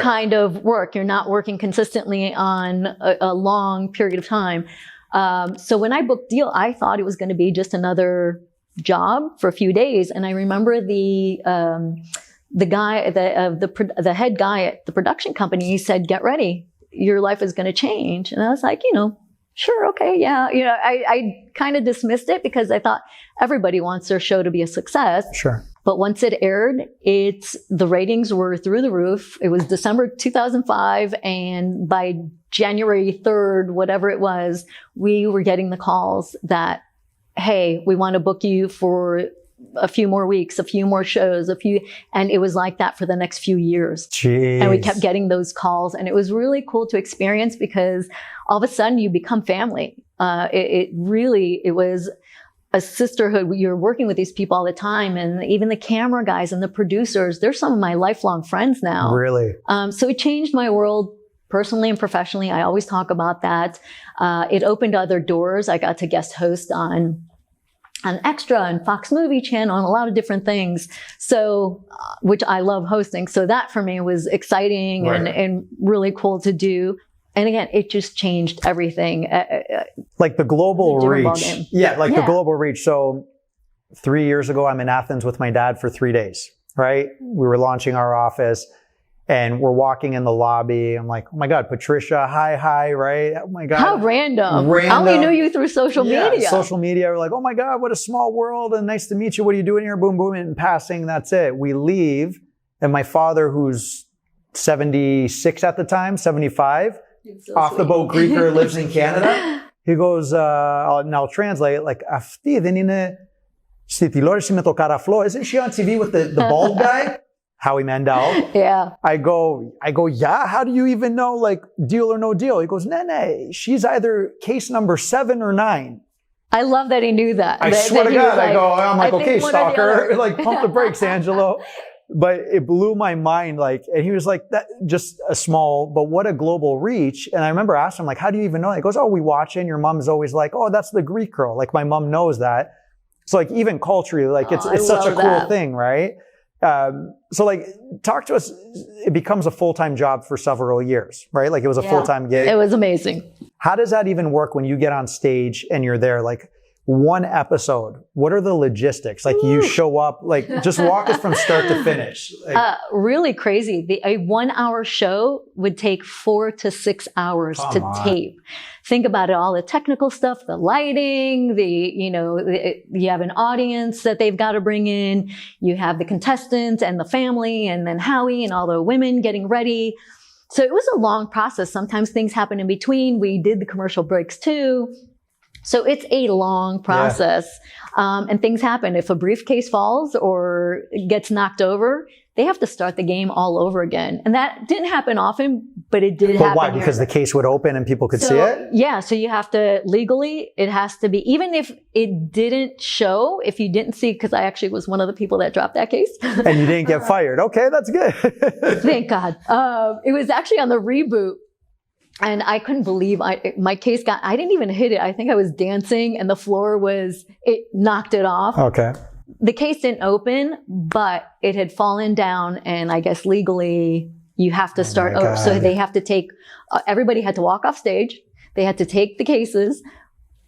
kind of work. You're not working consistently on a long period of time. So when I booked Deal, I thought it was going to be just another job for a few days. And I remember the guy, the head guy at the production company, he said, "Get ready. Your life is going to change." And I was like, sure. Okay. Yeah. I kind of dismissed it because I thought everybody wants their show to be a success. Sure. But once it aired, the ratings were through the roof. It was December 2005. And by January 3rd, whatever it was, we were getting the calls that, "Hey, we want to book you for a few more weeks, a few more shows, and it was like that for the next few years." Jeez. And we kept getting those calls, and it was really cool to experience because all of a sudden you become family. It was a sisterhood. You're working with these people all the time, and even the camera guys and the producers, they're some of my lifelong friends now. Really? So it changed my world personally and professionally. I always talk about that. It opened other doors. I got to guest host on Extra and Fox Movie Channel and a lot of different things. So, which I love hosting. So that for me was exciting and really cool to do. And again, it just changed everything. Like the global reach. The global reach. So 3 years ago, I'm in Athens with my dad for 3 days, right? We were launching our office. And we're walking in the lobby. I'm like, "Oh my God, Patricia, hi, right? Oh my God." How random. I only knew you through social media. Social media. We're like, "Oh my God, what a small world and nice to meet you. What are you doing here?" Boom, boom, and passing. That's it. We leave. And my father, who's 76 at the time, 75, off the boat Greeker, lives in Canada. He goes, I'll translate, like, isn't she on TV with the bald guy? Howie Mandel. Yeah. I go, yeah, how do you even know, like, Deal or No Deal? He goes, nah, she's either case number 7 or 9. I love that he knew that. I swear to God, I'm like, okay, stalker, like, pump the brakes, Angelo. But it blew my mind, like, and he was like, that just a small, but what a global reach. And I remember asking him, like, how do you even know? He goes, "Oh, we watch it, and your mom's always like, oh, that's the Greek girl. Like, my mom knows that." So, like, even culturally, like, it's such a cool thing, right? So like, talk to us. It becomes a full-time job for several years, right? Like, it was a full-time gig. It was amazing. How does that even work when you get on stage and you're there? Like, one episode, what are the logistics? Like, you show up, like, just walk us from start to finish. Like, really crazy. A 1-hour show would take 4 to 6 hours to tape. Think about it, all the technical stuff, the lighting, you have an audience that they've got to bring in. You have the contestants and the family, and then Howie and all the women getting ready. So it was a long process. Sometimes things happen in between. We did the commercial breaks too. So it's a long process. And things happen. If a briefcase falls or gets knocked over, they have to start the game all over again. And that didn't happen often, but it did But happen. why? Because the case would open and people could see it? Yeah. So you have to legally, it has to be, even if it didn't show, if you didn't see, because I actually was one of the people that dropped that case. And you didn't get fired. Okay, that's good. Thank God. It was actually on the reboot. And I couldn't believe my case I didn't even hit it. I think I was dancing and the floor it knocked it off. Okay. The case didn't open, but it had fallen down, and I guess legally you have to start over. So they have to take, everybody had to walk off stage. They had to take the cases,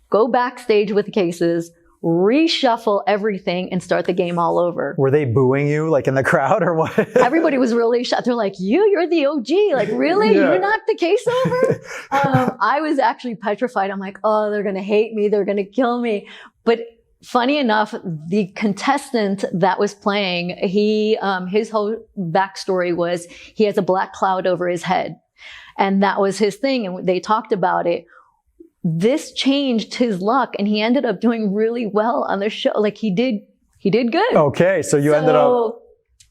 go backstage with the cases, reshuffle everything, and start the game all over. Were they booing you like in the crowd or what? Everybody was really shocked. They're like, you're the OG. Like, really? Yeah. You knocked the case over? I was actually petrified. I'm like, oh, they're going to hate me. They're going to kill me. But funny enough, the contestant that was playing, his whole backstory was he has a black cloud over his head. And that was his thing. And they talked about it. This changed his luck, and he ended up doing really well on the show. Like he did good. Okay. So you ended up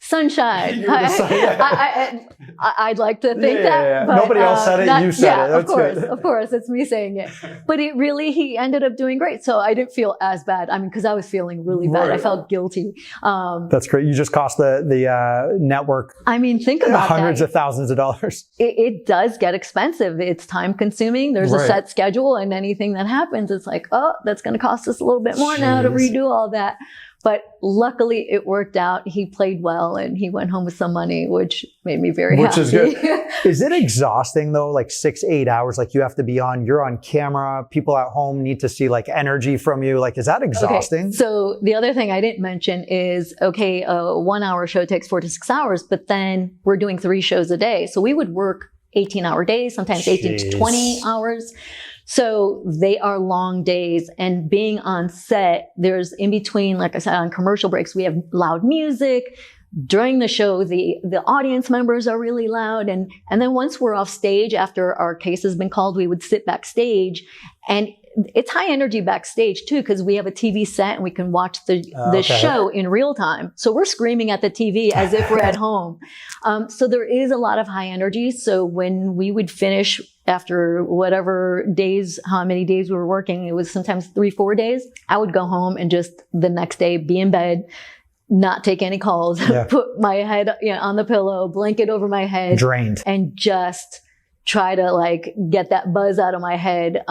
sunshine. You were the sun, yeah. I'd like to think that. Yeah. But, Nobody else said it. You said it. That's of course, it's me saying it. But he ended up doing great. So I didn't feel as bad. I mean, because I was feeling really bad. Right. I felt guilty. That's great. You just cost the network. I mean, think about hundreds of thousands of dollars. It does get expensive. It's time consuming. There's a set schedule, and anything that happens, it's like, oh, that's going to cost us a little bit more now to redo all that. But luckily it worked out. He played well and he went home with some money, which made me very happy. Which is good. Is it exhausting though? Like 6-8 hours, like you have to be you're on camera. People at home need to see like energy from you. Like, is that exhausting? Okay. So the other thing I didn't mention is, a 1 hour show takes 4 to 6 hours, but then we're doing 3 shows a day. So we would work 18-hour days, sometimes 18 to 20 hours. So they are long days, and being on set, there's in between, like I said, on commercial breaks, we have loud music. During the show, the audience members are really loud. And then once we're off stage, after our case has been called, we would sit backstage, and it's high energy backstage too, because we have a TV set and we can watch the show in real time. So we're screaming at the TV as if we're at home. So there is a lot of high energy. So when we would finish after whatever days, how many days we were working, it was sometimes 3-4 days, I would go home and just the next day be in bed, not take any calls, put my head on the pillow, blanket over my head, drained, and just try to like get that buzz out of my head.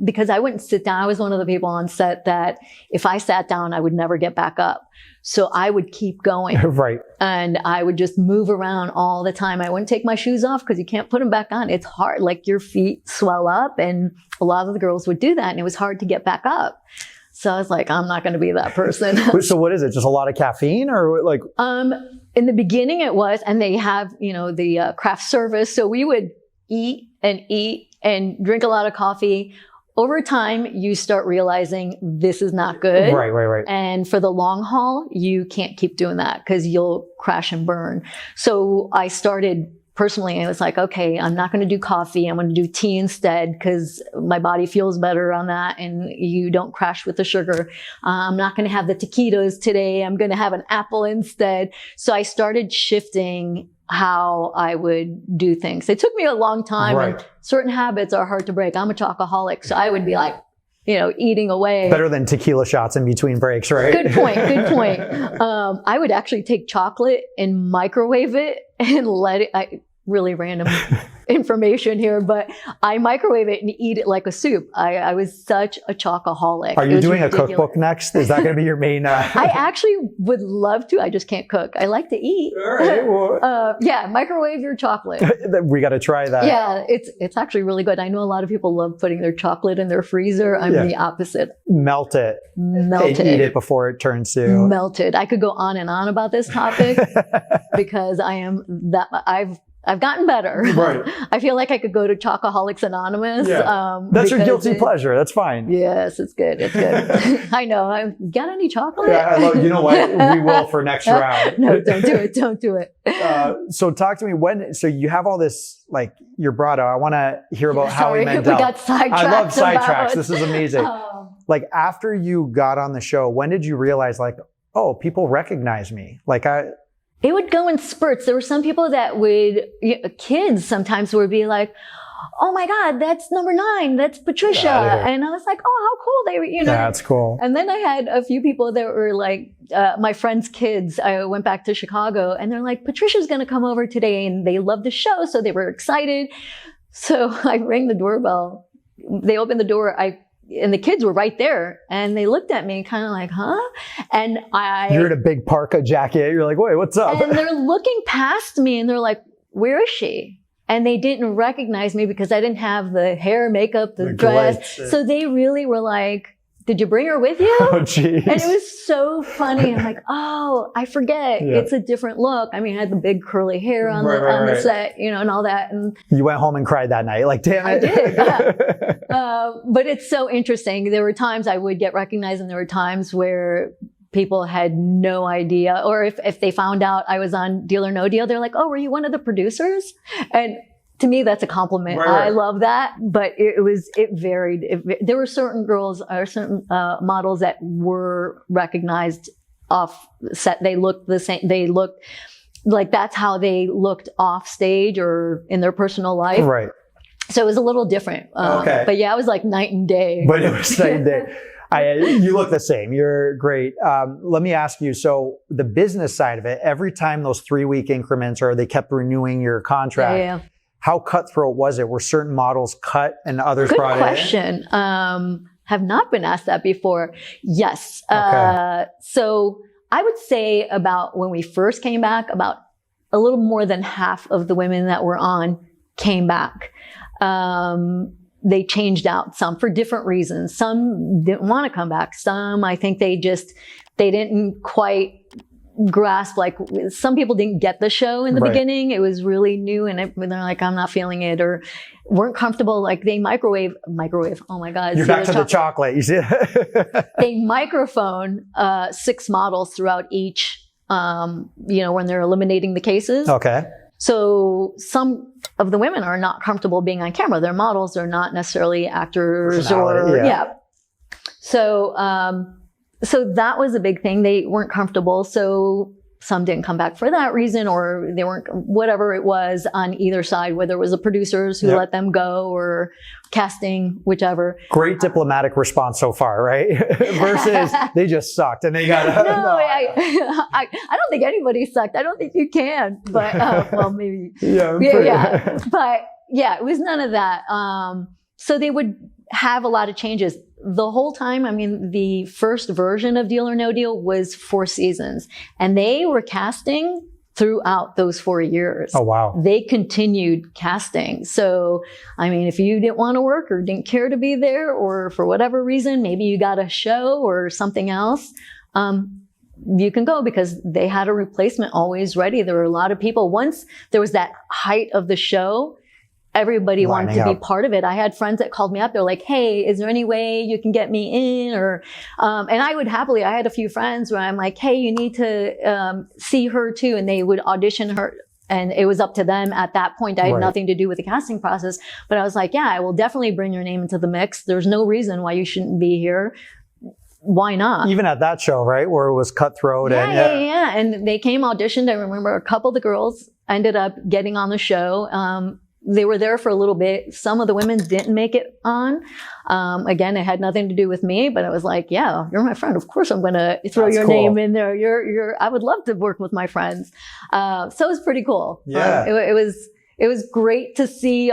Because I wouldn't sit down. I was one of the people on set that if I sat down, I would never get back up. So I would keep going. Right. And I would just move around all the time. I wouldn't take my shoes off because you can't put them back on. It's hard. Like your feet swell up, and a lot of the girls would do that, and it was hard to get back up. So I was like, I'm not going to be that person. So what is it? Just a lot of caffeine, or like? In the beginning it was, and they have, the craft service. So we would eat and drink a lot of coffee. Over time, you start realizing this is not good. Right. And for the long haul, you can't keep doing that because you'll crash and burn. So I started personally, I was like, okay, I'm not going to do coffee. I'm going to do tea instead because my body feels better on that and you don't crash with the sugar. I'm not going to have the taquitos today. I'm going to have an apple instead. So I started shifting how I would do things. It took me a long time, and certain habits are hard to break. I'm a chocoholic, so I would be like, eating away. Better than tequila shots in between breaks, right? Good point. I would actually take chocolate and microwave it and let it, really random information here, but I microwave it and eat it like a soup. I was such a chocoholic. Are you doing ridiculous. A cookbook next? Is that going to be your main? I actually would love to. I just can't cook. I like to eat. All right, well, microwave your chocolate. We got to try that. Yeah, it's actually really good. I know a lot of people love putting their chocolate in their freezer. I'm the opposite. Melt it. And eat it before it turns to melted. I could go on and on about this topic because I've gotten better. Right. I feel like I could go to Chocoholics Anonymous. Yeah. That's your guilty pleasure. That's fine. Yes, it's good. It's good. I know. Got any chocolate? Yeah, I love. You know what? We will for next round. No, don't do it. Don't do it. So talk to me so you have all this, like your Brado. I want to hear about Howie Mandel. We got sidetracked. I love sidetracks. This is amazing. Like after you got on the show, when did you realize like, oh, people recognize me? Like it would go in spurts. There were some people that kids sometimes would be like, oh my God, that's number 9. That's Patricia. And I was like, oh, how cool they were, That's cool. And then I had a few people that were like, my friends' kids. I went back to Chicago and they're like, Patricia's going to come over today. And they loved the show. So they were excited. So I rang the doorbell. They opened the door. And the kids were right there and they looked at me kind of like, huh? And you're in a big parka jacket. You're like, wait, what's up? And they're looking past me and they're like, where is she? And they didn't recognize me because I didn't have the hair, makeup, the dress. Glitz. So they really were like, did you bring her with you? Oh, geez. And it was so funny. I'm like, oh, I forget. Yeah. It's a different look. I mean, I had the big curly hair on the set, and all that. And you went home and cried that night. Like, damn it. I did. Yeah. But it's so interesting. There were times I would get recognized and there were times where people had no idea. Or if they found out I was on Deal or No Deal, they're like, oh, were you one of the producers? And to me, that's a compliment. Right. I love that. But it varied. There were certain girls or certain models that were recognized off set. They looked the same. They looked like that's how they looked off stage or in their personal life. Right. So it was a little different. Okay. But yeah, it was like night and day. But it was night and day. You look the same. You're great. Let me ask you, so the business side of it, every time those 3-week increments or they kept renewing your contract, yeah. How cutthroat was it? Were certain models cut and others brought in? Good question. Have not been asked that before. Yes. Okay. So I would say about when we first came back, about a little more than half of the women that were on came back. They changed out some for different reasons. Some didn't want to come back. Some, I think they didn't quite grasp, like some people didn't get the show in the beginning. It was really new and they're like, I'm not feeling it, or weren't comfortable. Like they microwave. Oh my God. You're back to the chocolate. You see? They microphone 6 models throughout each, when they're eliminating the cases. Okay. So some of the women are not comfortable being on camera. They're models. They're not necessarily actors So that was a big thing. They weren't comfortable. So some didn't come back for that reason, or they weren't, whatever it was on either side, whether it was the producers who let them go or casting, whichever. Great diplomatic response so far, right? Versus they just sucked and they got I don't think anybody sucked. I don't think you can, but, well, maybe. But yeah, it was none of that. So they would have a lot of changes. The whole time, I mean, the first version of Deal or No Deal was 4 seasons, and they were casting throughout those 4 years. Oh, wow. They continued casting. So, I mean, if you didn't want to work or didn't care to be there, or for whatever reason, maybe you got a show or something else, you can go because they had a replacement always ready. There were a lot of people. Once there was that height of the show, everybody wanted to be part of it. I had friends that called me up. They're like, hey, is there any way you can get me in? Or, and I would happily, I had a few friends where I'm like, hey, you need to see her too. And they would audition her. And it was up to them at that point. I had nothing to do with the casting process. But I was like, yeah, I will definitely bring your name into the mix. There's no reason why you shouldn't be here. Why not? Even at that show, right? Where it was Cutthroat. Yeah. And they came auditioned. I remember a couple of the girls ended up getting on the show. They were there for a little bit. Some of the women didn't make it on. Again, it had nothing to do with me, but I was like, yeah, you're my friend. Of course I'm going to throw your name in there. I would love to work with my friends. So it was pretty cool. Yeah. It was great to see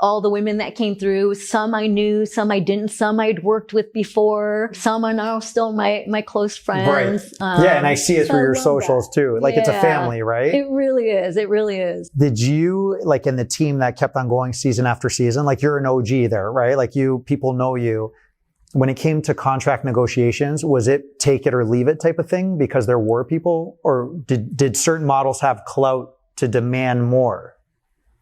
all the women that came through. Some I knew, some I didn't, some I'd worked with before. Some are now still my close friends. Right. And I see it through your socials too. Like it's a family, right? It really is. It really is. Did you, like in the team that kept on going season after season, like you're an OG there, right? Like people know you. When it came to contract negotiations, was it take it or leave it type of thing? Because there were people, or did certain models have clout to demand more?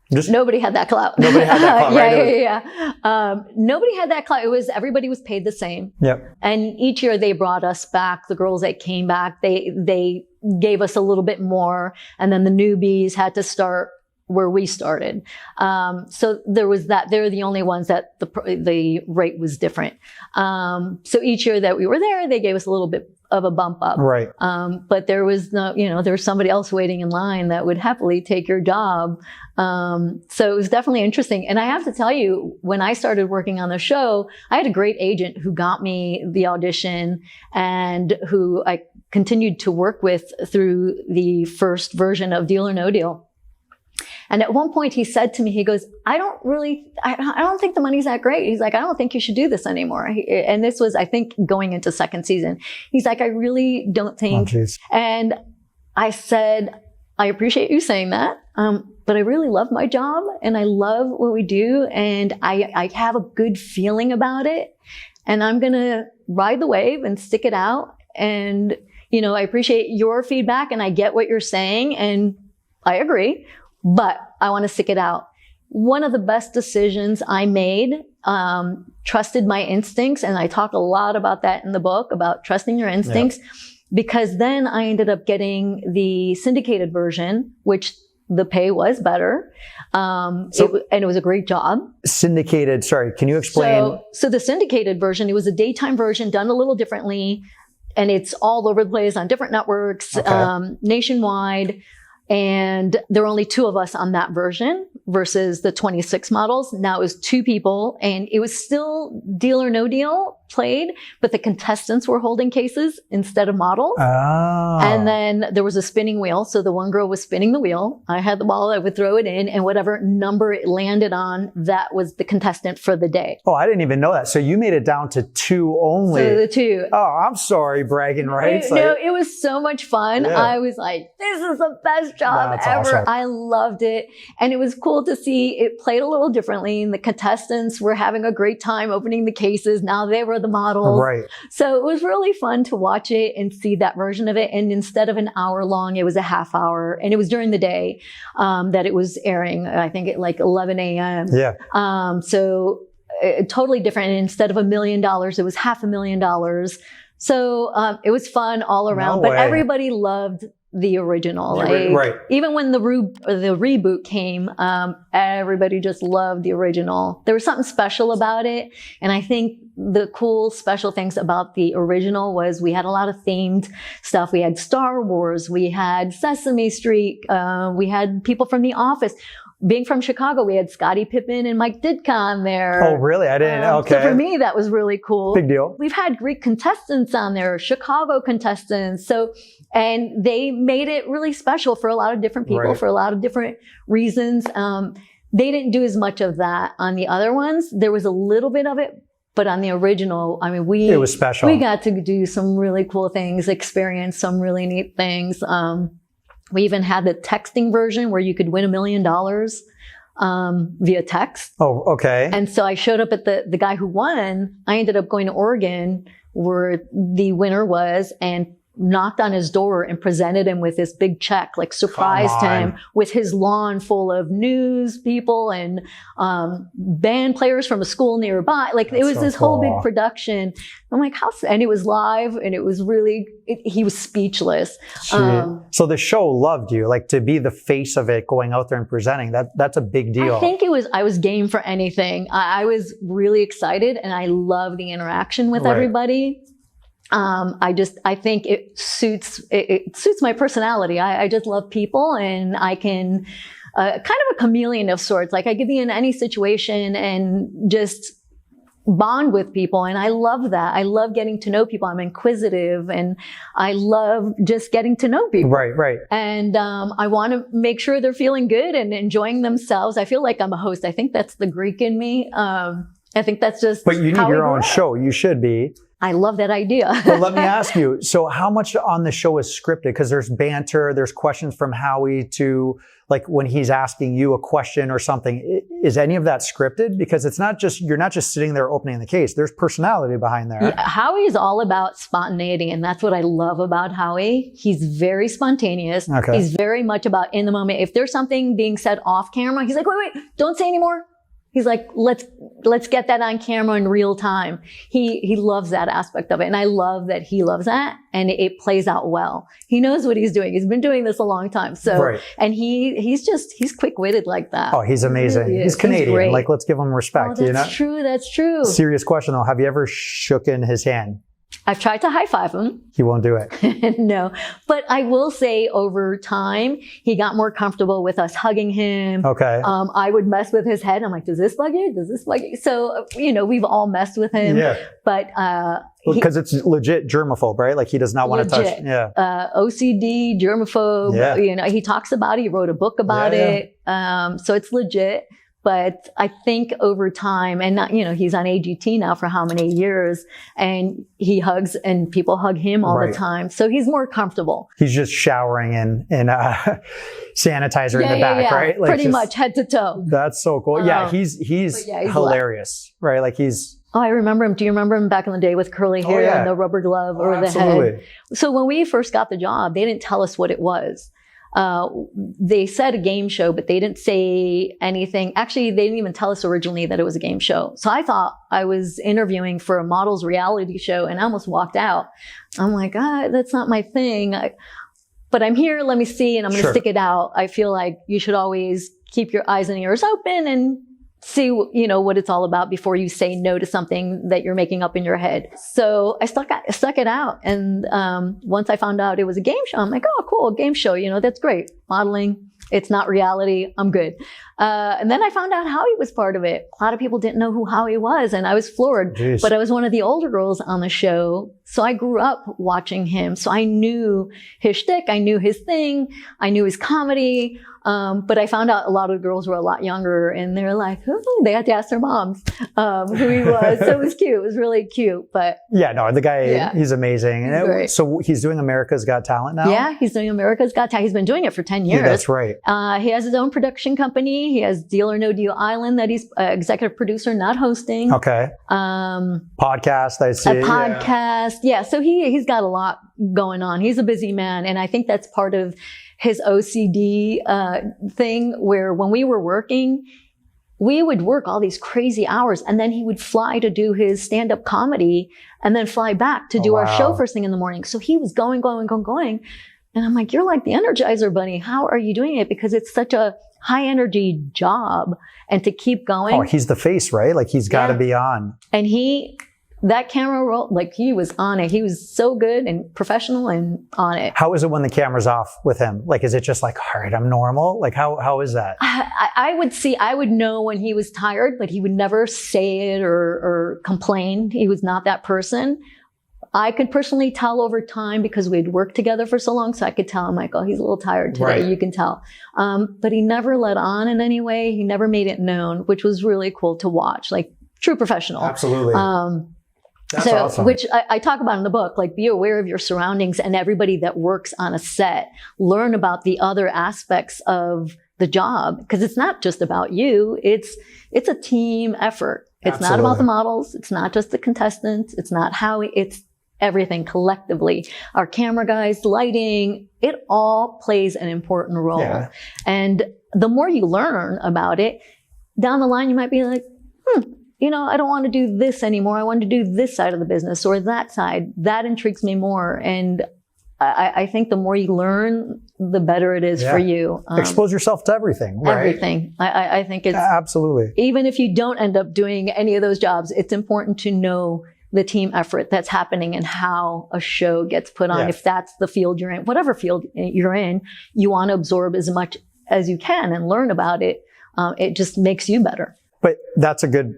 Nobody had that clout. Nobody had that clout, right? Yeah. Nobody had that clout. Everybody was paid the same. Yep. And each year they brought us back. The girls that came back, they gave us a little bit more. And then the newbies had to start where we started. So there was that. They're the only ones that the rate was different. So each year that we were there, they gave us a little bit of a bump up. Right. But there was no, there was somebody else waiting in line that would happily take your job. So it was definitely interesting. And I have to tell you, when I started working on the show, I had a great agent who got me the audition and who I continued to work with through the first version of Deal or No Deal. And at one point he said to me, he goes, I don't think the money's that great. He's like, I don't think you should do this anymore. And this was, I think, going into second season. He's like, I really don't think. Oh, and I said, I appreciate you saying that. But I really love my job and I love what we do. And I have a good feeling about it. And I'm going to ride the wave and stick it out. And, I appreciate your feedback and I get what you're saying. And I agree. But I want to stick it out. One of the best decisions I made, trusted my instincts. And I talk a lot about that in the book, about trusting your instincts, because then I ended up getting the syndicated version, which the pay was better. And it was a great job. Syndicated, sorry, can you explain? So the syndicated version, it was a daytime version done a little differently. And it's all over the place on different networks, nationwide. And there were only 2 of us on that version versus the 26 models. Now it was 2 people and it was still Deal or No Deal played, but the contestants were holding cases instead of models. Oh. And then there was a spinning wheel. So the one girl was spinning the wheel. I had the ball. I would throw it in and whatever number it landed on, that was the contestant for the day. Oh, I didn't even know that. So you made it down to 2 only. So the 2. Oh, I'm sorry, bragging rights. No, it was so much fun. Yeah. I was like, this is the best job ever. Awesome. I loved it. And it was cool to see it played a little differently. And the contestants were having a great time opening the cases. Now they were the models. Right. So it was really fun to watch it and see that version of it. And instead of an hour long, it was a half hour. And it was during the day that it was airing, I think at like 11 a.m. Yeah. So totally different. And instead of $1 million, it was $500,000. So it was fun all around. But everybody loved the original. Like, even when the reboot came, everybody just loved the original. There was something special about it. And I think the cool special things about the original was we had a lot of themed stuff. We had Star Wars, we had Sesame Street, we had people from The Office. Being from Chicago, we had Scottie Pippen and Mike Ditka on there. Oh, really? I didn't. Okay. So for me, that was really cool. Big deal. We've had Greek contestants on there, Chicago contestants. And they made it really special for a lot of different people, for a lot of different reasons. They didn't do as much of that on the other ones. There was a little bit of it, but on the original, I mean, it was special. We got to do some really cool things, experience some really neat things. We even had the texting version where you could win $1 million via text. Oh, okay. And so I showed up at the guy who won. I ended up going to Oregon where the winner was and knocked on his door and presented him with this big check, like surprised him with his lawn full of news people and band players from a school nearby. Like it was this whole big production. I'm like, and it was live and it was really, he was speechless. So the show loved you, like to be the face of it, going out there and presenting, that's a big deal. I think I was game for anything. I was really excited and I love the interaction with everybody. I think it suits my personality. I just love people and I can, kind of a chameleon of sorts. Like I could be in any situation and just bond with people. And I love that. I love getting to know people. I'm inquisitive and I love just getting to know people. Right. And, I want to make sure they're feeling good and enjoying themselves. I feel like I'm a host. I think that's the Greek in me. I think that's just, but you need your own show. You should be. I love that idea. Well, let me ask you, so how much on the show is scripted? Because there's banter, there's questions from Howie to like when he's asking you a question or something. Is any of that scripted? Because you're not just sitting there opening the case. There's personality behind there. Yeah, Howie is all about spontaneity. And that's what I love about Howie. He's very spontaneous. Okay. He's very much about in the moment. If there's something being said off camera, he's like, wait, don't say anymore. He's like, let's get that on camera in real time. He loves that aspect of it. And I love that he loves that. And it plays out well. He knows what he's doing. He's been doing this a long time. So, and he's quick-witted like that. Oh, he's amazing. He's Canadian. He's like, let's give him respect. Oh, that's true. That's true. Serious question though. Have you ever shooken his hand? I've tried to high five him. He won't do it. No, but I will say over time, he got more comfortable with us hugging him. Okay. I would mess with his head. I'm like, does this bug you? Does this bug you? So, we've all messed with him. Yeah. But, because it's legit germaphobe, right? Like he does not want to touch. Yeah. OCD, germaphobe. Yeah. He talks about it. He wrote a book about it. So it's legit. But I think over time, and not, he's on AGT now for how many years, and he hugs and people hug him all the time. So he's more comfortable. He's just showering in sanitizer in the back, right? Like pretty much head to toe. That's so cool. He's hilarious, right? Like he's... Oh, I remember him. Do you remember him back in the day with curly hair and the rubber glove over the head? So when we first got the job, they didn't tell us what it was. They said a game show, but they didn't say anything. Actually, they didn't even tell us originally that it was a game show. So I thought I was interviewing for a model's reality show and I almost walked out. I'm like, that's not my thing. But I'm here. Let me see. And I'm going to stick it out. I feel like you should always keep your eyes and ears open and see, what it's all about before you say no to something that you're making up in your head. So I stuck it out. And once I found out it was a game show, I'm like, oh, cool, game show. That's great. Modeling. It's not reality. I'm good. And then I found out Howie was part of it. A lot of people didn't know who Howie was, and I was floored. Jeez. But I was one of the older girls on the show. So I grew up watching him. So I knew his shtick. I knew his thing. I knew his comedy. But I found out a lot of the girls were a lot younger, and they're like, they had to ask their moms who he was. So it was cute. It was really cute. But the guy, he's amazing. He's so he's doing America's Got Talent now? Yeah, he's doing America's Got Talent. He's been doing it for 10 years. Yeah, that's right. He has his own production company. He has Deal or No Deal Island that he's executive producer, not hosting. Okay. Podcast, I see. A podcast. Yeah. So he's got a lot going on. He's a busy man. And I think that's part of his OCD thing, where when we were working, we would work all these crazy hours, and then he would fly to do his stand-up comedy and then fly back to do our show first thing in the morning. So he was going. And I'm like, you're like the Energizer Bunny. How are you doing it? Because it's such a high energy job, and to keep going. Oh, he's the face, right? Like he's got to be on. And that camera roll, like he was on it. He was so good and professional and on it. How is it when the camera's off with him? Like, is it just like, all right, I'm normal? Like, how is that? I would know when he was tired, but he would never say it or complain. He was not that person. I could personally tell over time because we'd worked together for so long. So I could tell him, like, oh, he's a little tired today. Right. You can tell. But he never let on in any way. He never made it known, which was really cool to watch. Like, true professional. Absolutely. That's awesome. Which I talk about in the book, like be aware of your surroundings and everybody that works on a set. Learn about the other aspects of the job, because it's not just about you. It's a team effort. It's not about the models. It's not just the contestants. It's not it's everything collectively. Our camera guys, lighting, it all plays an important role. Yeah. And the more you learn about it, down the line, you might be like, I don't want to do this anymore. I want to do this side of the business or that side. That intrigues me more. And I think the more you learn, the better it is for you. Expose yourself to everything, right? Everything. I think it's... Absolutely. Even if you don't end up doing any of those jobs, it's important to know the team effort that's happening and how a show gets put on. Yeah. If that's the field you're in, whatever field you're in, you want to absorb as much as you can and learn about it. It just makes you better. But that's a good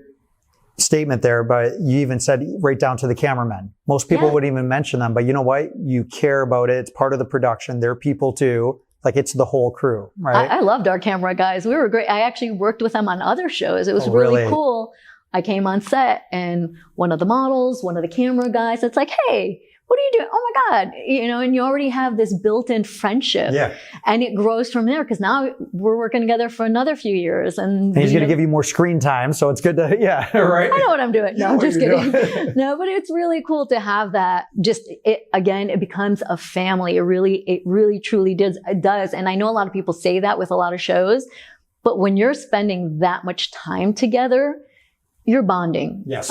statement there, but you even said right down to the cameramen. Most people wouldn't even mention them, but you know what? You care about it. It's part of the production. They're people too. Like it's the whole crew, right? I loved our camera guys. We were great. I actually worked with them on other shows. It was really cool. I came on set and one of the models, one of the camera guys, it's like, hey, what are you doing? Oh my God. And you already have this built-in friendship. Yeah. And it grows from there because now we're working together for another few years. And he's going to give you more screen time. So it's good to, right? I know what I'm doing. No, I'm just kidding. No, but it's really cool to have that. It becomes a family. It really truly does. And I know a lot of people say that with a lot of shows, but when you're spending that much time together, you're bonding. Yes.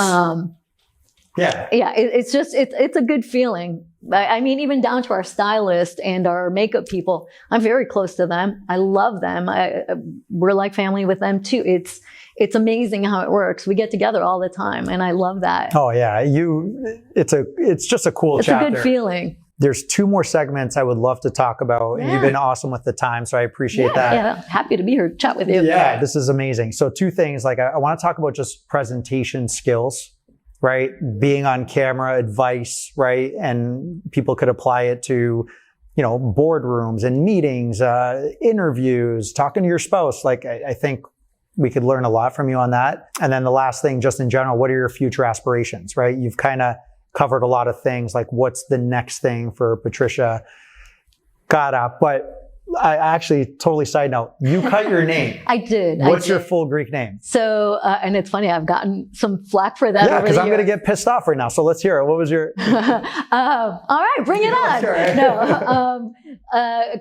Yeah. Yeah, it's a good feeling. I mean, even down to our stylist and our makeup people, I'm very close to them. I love them. We're like family with them too. It's amazing how it works. We get together all the time, and I love that. Oh yeah, it's just a cool chapter. It's a good feeling. There's 2 more segments I would love to talk about. Yeah. You've been awesome with the time, so I appreciate that. Yeah, happy to be here to chat with you. Yeah, this is amazing. So 2 things, like I want to talk about just presentation skills, right? Being on camera, advice, right? And people could apply it to, boardrooms and meetings, interviews, talking to your spouse. Like I think we could learn a lot from you on that. And then the last thing, just in general, what are your future aspirations, right? You've kind of covered a lot of things, like what's the next thing for Patricia Cara. But I actually, totally side note, you cut your name. I did. What's your full Greek name? So, and it's funny, I've gotten some flack for that. Yeah, because I'm going to get pissed off right now. So let's hear it. What was your... all right, bring it on. Sure. No,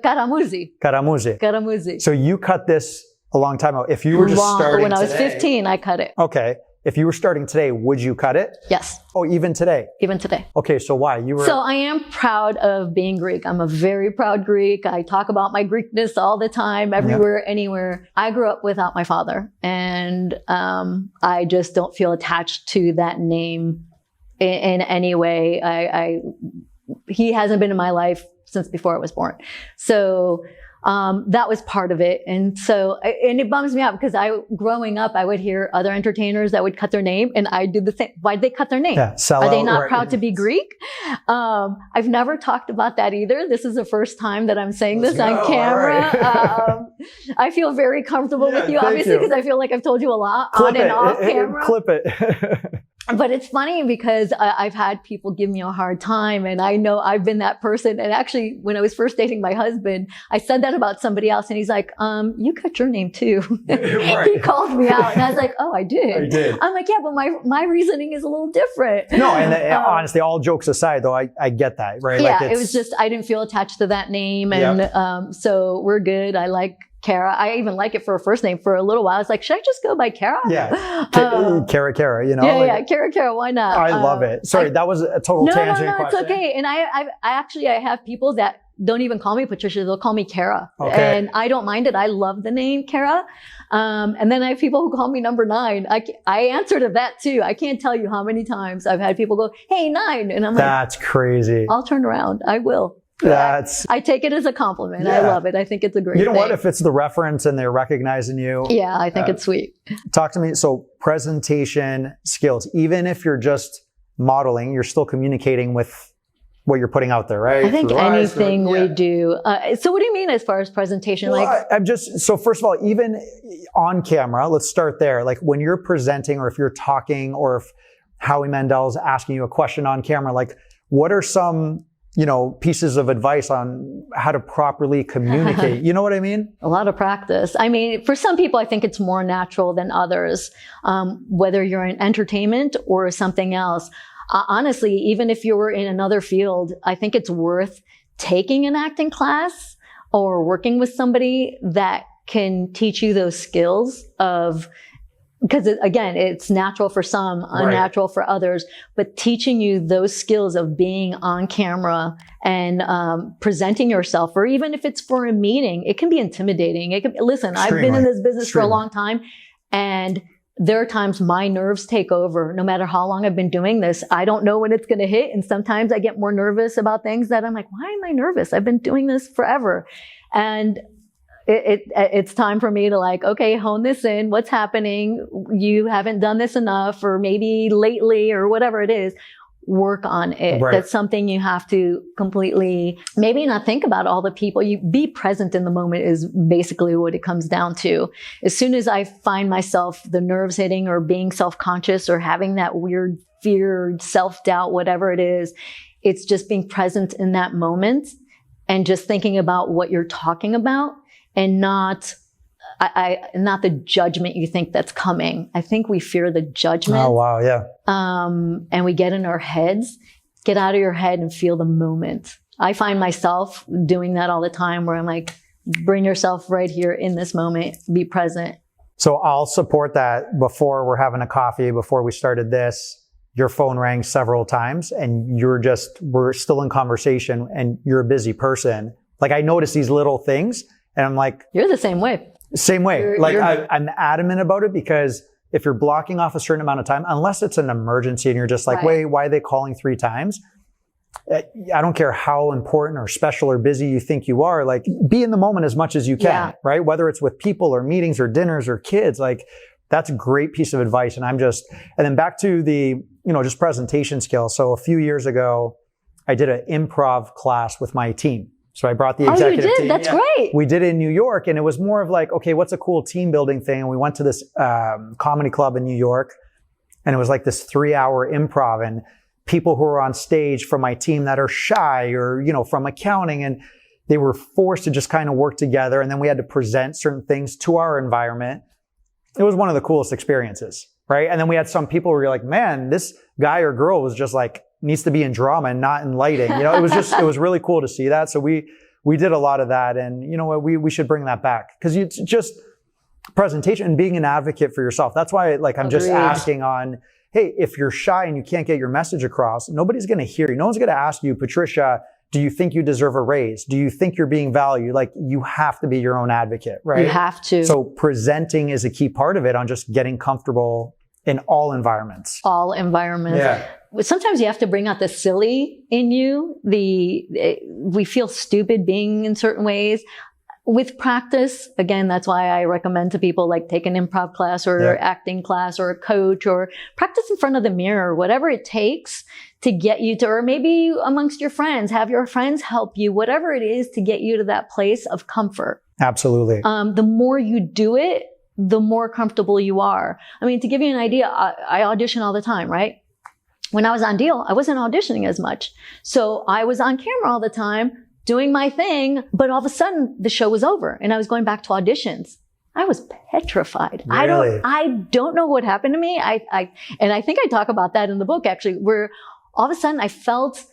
Karamuzi. Karamuzi. So you cut this a long time ago. If you were just starting when I was today, 15, I cut it. Okay. If you were starting today, would you cut it? Yes. Oh, even today? Even today. Okay, so why? So I am proud of being Greek. I'm a very proud Greek. I talk about my Greekness all the time, everywhere, anywhere. I grew up without my father, and I just don't feel attached to that name in any way. He hasn't been in my life since before I was born. So that was part of it. And it bums me out because growing up, I would hear other entertainers that would cut their name, and I do the same. Why'd they cut their name? Yeah, Are they not proud to be Greek? I've never talked about that either. This is the first time that I'm saying this on camera. Right. I feel very comfortable with you, obviously, because I feel like I've told you a lot on and off camera. Clip it. But it's funny because I've had people give me a hard time, and I know I've been that person. And actually, when I was first dating my husband, I said that about somebody else, and he's like, you cut your name too. Right. He called me out, and I was like, oh, I did. I'm like, yeah, but my reasoning is a little different. No, and honestly, all jokes aside, though, I get that, right? Yeah, it was just, I didn't feel attached to that name. And so we're good. I like Cara. I even like it for a first name for a little while. I was like, should I just go by Cara? Yeah. Cara, Cara, why not? I love it. Sorry, that was a total tangent question. No, it's okay. And I have people that don't even call me Patricia. They'll call me Cara. Okay. And I don't mind it. I love the name Cara. And then I have people who call me number 9. I answer to that too. I can't tell you how many times I've had people go, hey, 9. And I'm like, that's crazy. I'll turn around. I will. I take it as a compliment. Yeah. I love it. I think it's a great thing. What? If it's the reference and they're recognizing you. Yeah, I think it's sweet. Talk to me. So presentation skills, even if you're just modeling, you're still communicating with what you're putting out there, right? I think anything we do. So what do you mean as far as presentation? Well, so first of all, even on camera, let's start there. Like when you're presenting, or if you're talking, or if Howie Mandel's asking you a question on camera, like what are some pieces of advice on how to properly communicate? You know what I mean? A lot of practice. I mean, for some people, I think it's more natural than others, whether you're in entertainment or something else. Honestly, even if you were in another field, I think it's worth taking an acting class or working with somebody that can teach you those skills because again, it's natural for some, unnatural for others, but teaching you those skills of being on camera and presenting yourself, or even if it's for a meeting, it can be intimidating. Listen, I've been in this business for a long time, and there are times my nerves take over. No matter how long I've been doing this, I don't know when it's going to hit. And sometimes I get more nervous about things that I'm like, why am I nervous? I've been doing this forever. And it's time for me to okay, hone this in. What's happening? You haven't done this enough, or maybe lately, or whatever it is. Work on it. Right. That's something you have to completely, maybe not think about all the people. You be present in the moment is basically what it comes down to. As soon as I find myself, the nerves hitting, or being self-conscious, or having that weird fear, self-doubt, whatever it is, it's just being present in that moment and just thinking about what you're talking about, and not the judgment you think that's coming. I think we fear the judgment. Oh, wow. Yeah. And we get in our heads. Get out of your head and feel the moment. I find myself doing that all the time, where I'm like, bring yourself right here in this moment, be present. So I'll support that. Before we're having a coffee, before we started this, your phone rang several times and we're still in conversation and you're a busy person. Like I notice these little things and I'm like, you're the same way. Same way. I'm adamant about it because if you're blocking off a certain amount of time, unless it's an emergency and you're just like, wait, why are they calling 3 times? I don't care how important or special or busy you think you are, like be in the moment as much as you can, right? Whether it's with people or meetings or dinners or kids, like that's a great piece of advice. And then back to the, just presentation skills. So a few years ago, I did an improv class with my team. So I brought the executive team. That's great. We did it in New York and it was more of like, okay, what's a cool team building thing? And we went to this comedy club in New York and it was like this 3-hour improv and people who were on stage from my team that are shy or, from accounting, and they were forced to just kind of work together. And then we had to present certain things to our environment. It was one of the coolest experiences, right? And then we had some people where you're like, man, this guy or girl was just like, needs to be in drama and not in lighting. It was really cool to see that. So we did a lot of that. And you know what, we should bring that back because it's just presentation and being an advocate for yourself. That's why I'm just asking on, hey, if you're shy and you can't get your message across, nobody's going to hear you. No one's going to ask you, Patricia, do you think you deserve a raise? Do you think you're being valued? Like you have to be your own advocate, right? You have to. So presenting is a key part of it on just getting comfortable in all environments. All environments. Yeah. Sometimes you have to bring out the silly in you. We feel stupid being in certain ways. With practice, again, that's why I recommend to people like take an improv class or acting class or a coach or practice in front of the mirror, whatever it takes to get you to, or maybe amongst your friends, have your friends help you, whatever it is to get you to that place of comfort. Absolutely. The more you do it, the more comfortable you are. I mean, to give you an idea, I audition all the time, right? When I was on Deal, I wasn't auditioning as much. So I was on camera all the time, doing my thing, but all of a sudden the show was over and I was going back to auditions. I was petrified. Really? I don't know what happened to me. And I think I talk about that in the book actually, where all of a sudden I felt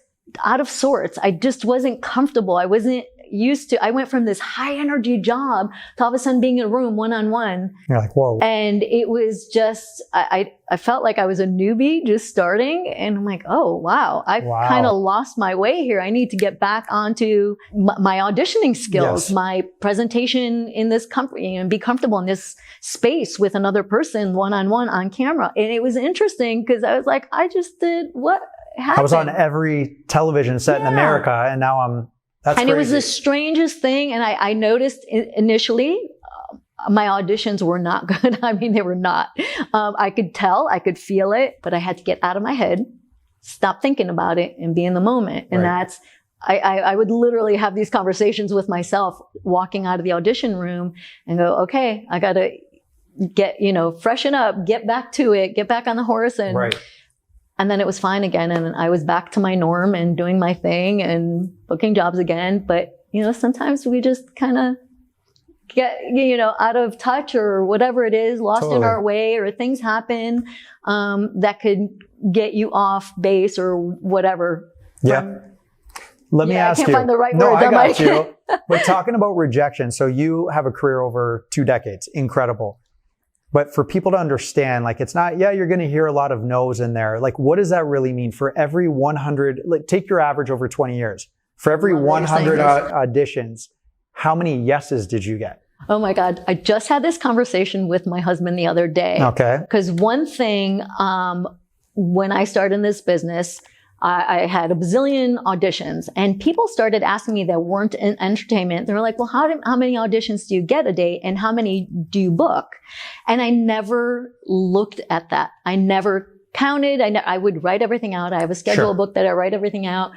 out of sorts. I just wasn't comfortable. I wasn't used to, I went from this high energy job to all of a sudden being in a room one-on-one. You're like, whoa. And it was just, I felt like I was a newbie just starting. And I'm like, oh, wow, I've kind of lost my way here. I need to get back onto my auditioning skills, my presentation in this company and be comfortable in this space with another person one-on-one on camera. And it was interesting because I was like, I just did what happened. I was on every television set in America and now that's and crazy. It was the strangest thing. And I noticed initially, my auditions were not good. I mean, they were not. I could tell, I could feel it, but I had to get out of my head, stop thinking about it and be in the moment. And that's, I would literally have these conversations with myself walking out of the audition room and go, okay, I got to get, freshen up, get back to it, get back on the horse. And then it was fine again. And I was back to my norm and doing my thing and booking jobs again. But, sometimes we just kind of get, out of touch or whatever it is, lost in our way, or things happen, that could get you off base or whatever. Yeah. Let me ask you. I can't find the right no, words. I got you. We're talking about rejection. So you have a career over 2 decades. Incredible. But for people to understand, it's not, you're going to hear a lot of no's in there. What does that really mean? For every 100, take your average over 20 years. For every 100 auditions, how many yeses did you get? Oh my God. I just had this conversation with my husband the other day. Okay. Because one thing, when I started in this business, I had a bazillion auditions and people started asking me that weren't in entertainment. They were like, well, how many auditions do you get a day and how many do you book? And I never looked at that. I never counted. I would write everything out. I have a schedule book that I write everything out.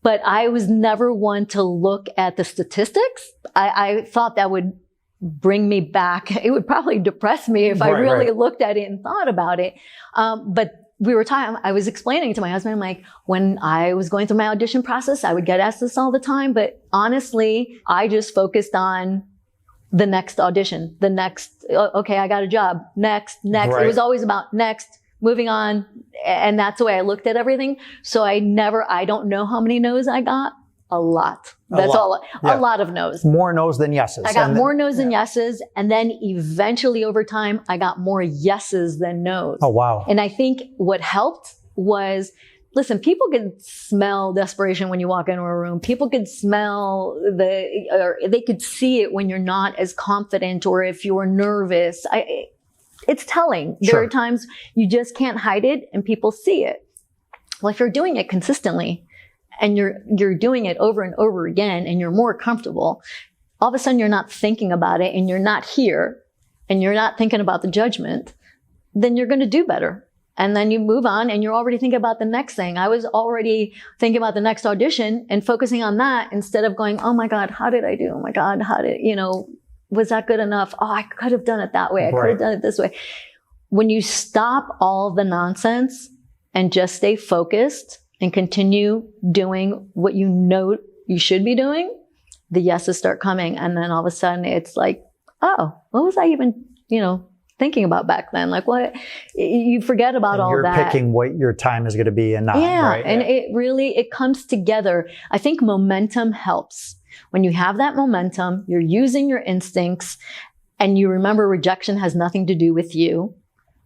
But I was never one to look at the statistics. I thought that would bring me back. It would probably depress me if I really looked at it and thought about it. But we were talking, I was explaining to my husband, I'm like, when I was going through my audition process, I would get asked this all the time. But honestly, I just focused on the next audition, the next, okay, I got a job. Next. It was always about next, moving on. And that's the way I looked at everything. So I don't know how many no's I got. A lot. That's all. A lot of no's. More no's than yeses. I got more no's than yeses. And then eventually over time, I got more yeses than no's. Oh, wow. And I think what helped was, listen, people could smell desperation when you walk into a room. People could smell or they could see it when you're not as confident or if you're nervous. It's telling. There are times you just can't hide it and people see it. Well, if you're doing it consistently and you're doing it over and over again and you're more comfortable, all of a sudden you're not thinking about it and you're not here and you're not thinking about the judgment, then you're going to do better. And then you move on and you're already thinking about the next thing. I was already thinking about the next audition and focusing on that instead of going, oh my God, how did I do? Oh my God, was that good enough? Oh, I could have done it that way. I could have done it this way. When you stop all the nonsense and just stay focused and continue doing what you know you should be doing, the yeses start coming. And then all of a sudden it's like, oh, what was I even, thinking about back then? Like what? You forget about all that. You're picking what your time is going to be and not. Right? And it comes together. I think momentum helps. When you have that momentum, you're using your instincts and you remember rejection has nothing to do with you.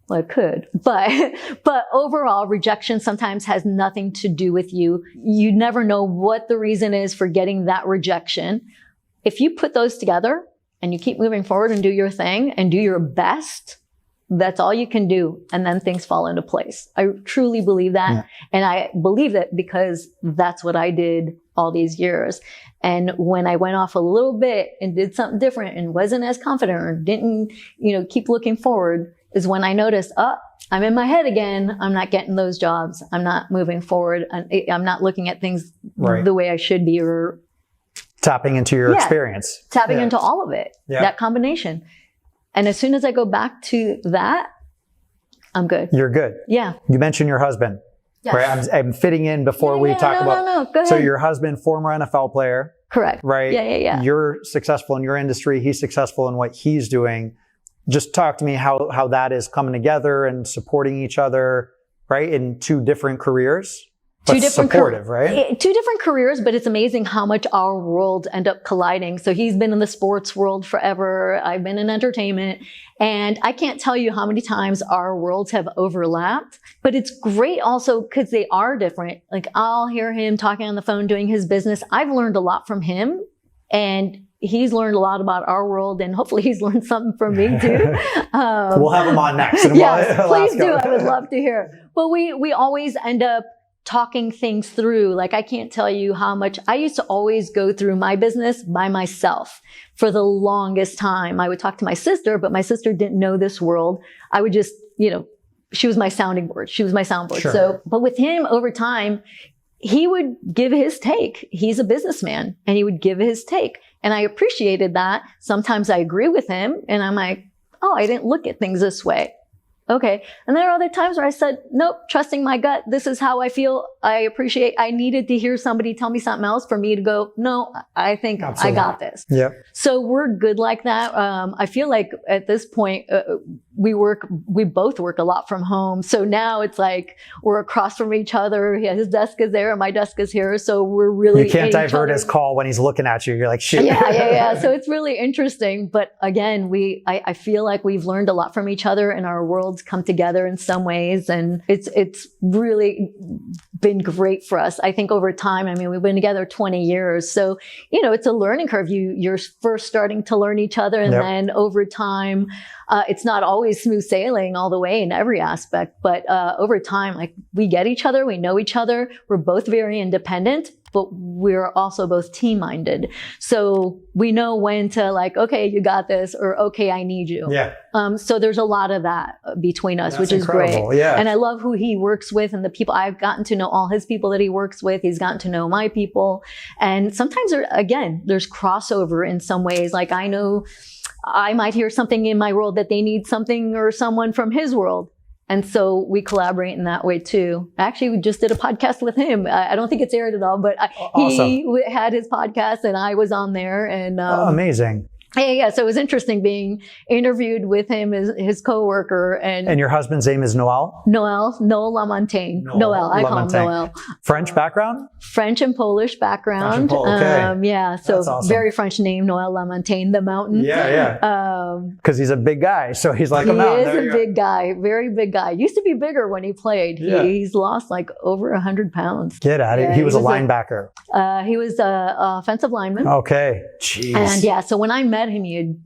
Well, it could, but overall, rejection sometimes has nothing to do with you. You never know what the reason is for getting that rejection. If you put those together and you keep moving forward and do your thing and do your best, that's all you can do. And then things fall into place. I truly believe that. Yeah. And I believe that because that's what I did all these years. And when I went off a little bit and did something different and wasn't as confident or didn't, keep looking forward, is when I noticed, I'm in my head again. I'm not getting those jobs. I'm not moving forward. I'm not looking at things the way I should be, or tapping into your experience. Tapping into all of it, that combination. And as soon as I go back to that, I'm good. You're good. Yeah. You mentioned your husband. Yes. Right? I'm fitting in before we talk about. No. Go ahead. So your husband, former NFL player. Correct. Right? Yeah. You're successful in your industry. He's successful in what he's doing. Just talk to me how that is coming together and supporting each other, right? In two different careers. But supportive, right? Two different careers, but it's amazing how much our worlds end up colliding. So he's been in the sports world forever. I've been in entertainment. And I can't tell you how many times our worlds have overlapped, but it's great also because they are different. Like I'll hear him talking on the phone, doing his business. I've learned a lot from him and he's learned a lot about our world and hopefully he's learned something from me too. We'll have him on next. Yes, please do. I would love to hear. But we always end up talking things through. Like I can't tell you how much I used to always go through my business by myself for the longest time. I would talk to my sister, but my sister didn't know this world. I would just, she was my sounding board. She was my soundboard. Sure. So, but with him over time, he would give his take. He's a businessman and he would give his take. And I appreciated that. Sometimes I agree with him and I'm like, oh, I didn't look at things this way. Okay. And there are other times where I said, nope, trusting my gut. This is how I feel. I needed to hear somebody tell me something else for me to go, no, I think Absolutely. I got this. Yep. So we're good like that. I feel like at this point, we both work a lot from home. So now it's like we're across from each other. His desk is there and my desk is here. So we're really, you can't divert his call when he's looking at you. You're like, shit. Yeah. So it's really interesting. But again, I feel like we've learned a lot from each other and our worlds come together in some ways. And it's really been great for us. I think over time, we've been together 20 years. So, it's a learning curve. You're first starting to learn each other. And then over time, it's not always smooth sailing all the way in every aspect, but over time, like we get each other, we know each other. We're both very independent, but we're also both team-minded. So we know when to like, okay, you got this, or okay, I need you. Yeah. So there's a lot of that between us, which is incredible. Great. Yeah. And I love who he works with and the people. I've gotten to know all his people that he works with. He's gotten to know my people. And sometimes there's crossover in some ways. Like I know I might hear something in my world that they need something or someone from his world. And so we collaborate in that way too. Actually, we just did a podcast with him. I don't think it's aired at all, but awesome. He had his podcast and I was on there. And amazing. Yeah. So it was interesting being interviewed with him, his coworker, and your husband's name is Noel Lamontagne. Noel. I call him Noel. French background? French and Polish background. Okay. Yeah. So awesome. Very French name, Noel Lamontagne, the mountain. Yeah. Because he's a big guy. So he's like a mountain. He is a big guy, very big guy. Used to be bigger when he played. He's lost like over 100 pounds. Get at it. He was a linebacker. He was an offensive lineman. Okay. Jeez. And so when I met him, he had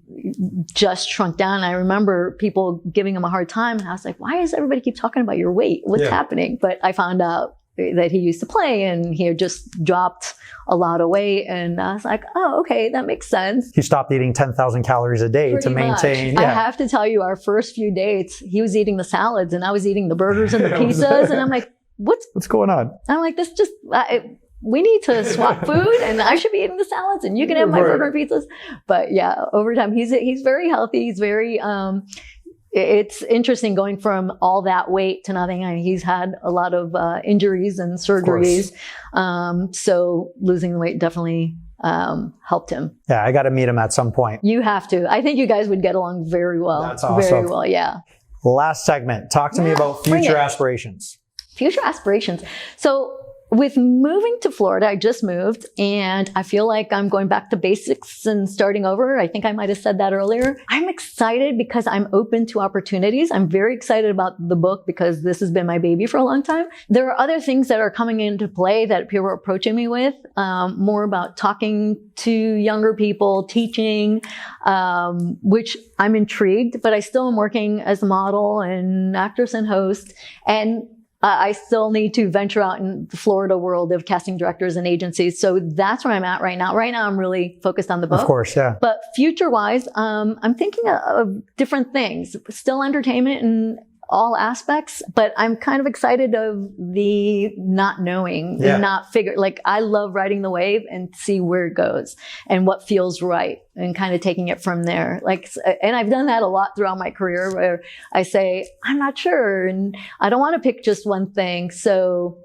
just shrunk down. I remember people giving him a hard time. And I was like, why does everybody keep talking about your weight? What's happening? But I found out that he used to play and he had just dropped a lot of weight. And I was like, oh, okay, that makes sense. He stopped eating 10,000 calories a day to maintain. I have to tell you, our first few dates, he was eating the salads and I was eating the burgers and the pizzas. And I'm like, what's going on? I'm like, this just... we need to swap food and I should be eating the salads and you can have my burger and pizzas. But yeah, over time, he's very healthy. He's very, it's interesting going from all that weight to nothing. I mean, he's had a lot of injuries and surgeries. So losing the weight definitely helped him. Yeah, I got to meet him at some point. You have to. I think you guys would get along very well. That's awesome. Very well, yeah. Last segment. Talk to me about future aspirations. Future aspirations. So with moving to Florida, I just moved and I feel like I'm going back to basics and starting over. I think I might have said that earlier. I'm excited because I'm open to opportunities. I'm very excited about the book because this has been my baby for a long time. There are other things that are coming into play that people are approaching me with, more about talking to younger people, teaching, which I'm intrigued, but I still am working as a model and actress and host. And I still need to venture out in the Florida world of casting directors and agencies. So that's where I'm at right now. Right now, I'm really focused on the book. Of course, yeah. But future-wise, I'm thinking of different things. Still entertainment in all aspects, but I'm kind of excited of the not knowing, the not figure. Like, I love riding the wave and see where it goes and what feels right and kind of taking it from there. Like, and I've done that a lot throughout my career where I say, I'm not sure and I don't want to pick just one thing. So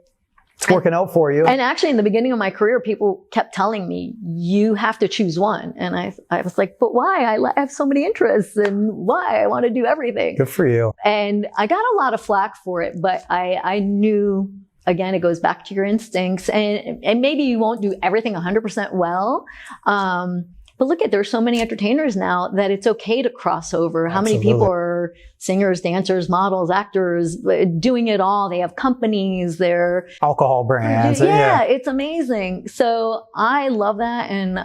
it's working out for you. And actually, in the beginning of my career, people kept telling me, you have to choose one. And I was like, but why? I have so many interests and why? I want to do everything. Good for you. And I got a lot of flack for it, but I knew, again, it goes back to your instincts. And maybe you won't do everything 100% well. But look there's so many entertainers now that it's okay to cross over. How many people are singers, dancers, models, actors, doing it all? They have companies, they're alcohol brands. Yeah, it's amazing. So I love that. And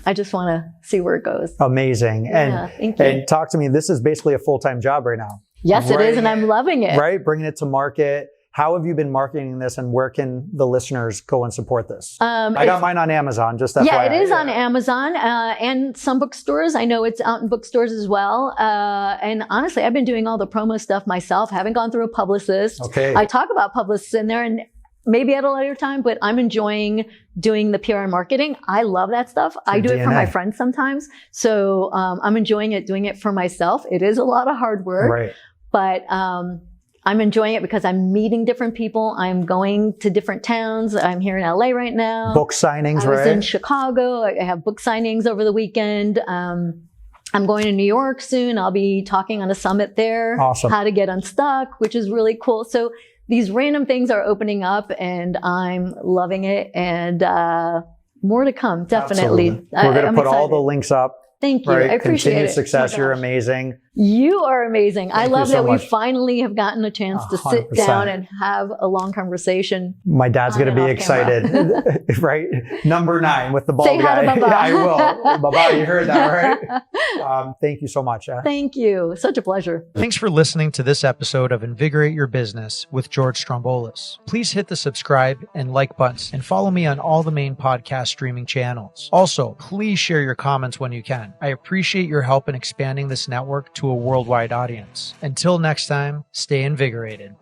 I just want to see where it goes. Amazing. Yeah, thank you. And talk to me, this is basically a full-time job right now. Yes, it is. And I'm loving it. Right? Bringing it to market. How have you been marketing this and where can the listeners go and support this? I got mine on Amazon, just FYI. Yeah, it is on Amazon and some bookstores. I know it's out in bookstores as well. And honestly, I've been doing all the promo stuff myself. Haven't gone through a publicist. Okay. I talk about publicists in there and maybe at a later time, but I'm enjoying doing the PR and marketing. I love that stuff. I do it for my friends sometimes. So I'm enjoying it, doing it for myself. It is a lot of hard work. Right. But I'm enjoying it because I'm meeting different people. I'm going to different towns. I'm here in LA right now. Book signings, right? I was in Chicago. I have book signings over the weekend. I'm going to New York soon. I'll be talking on a summit there. Awesome. How to get unstuck, which is really cool. So these random things are opening up and I'm loving it. And more to come, definitely. Absolutely. We're going to put all the links up. Thank you. Right? I appreciate Continued it. success. You're amazing. You are amazing. I love that we much. finally have gotten a chance to sit 100%. down and have a long conversation. My dad's going to be excited, right? Number 9 with the bald Say hi guy. to Baba. I will. Baba, you heard that, right? Thank you so much. Thank you. Such a pleasure. Thanks for listening to this episode of Invigorate Your Business with George Stroumboulis. Please hit the subscribe and like buttons and follow me on all the main podcast streaming channels. Also, please share your comments when you can. I appreciate your help in expanding this network to a worldwide audience. Until next time, stay invigorated.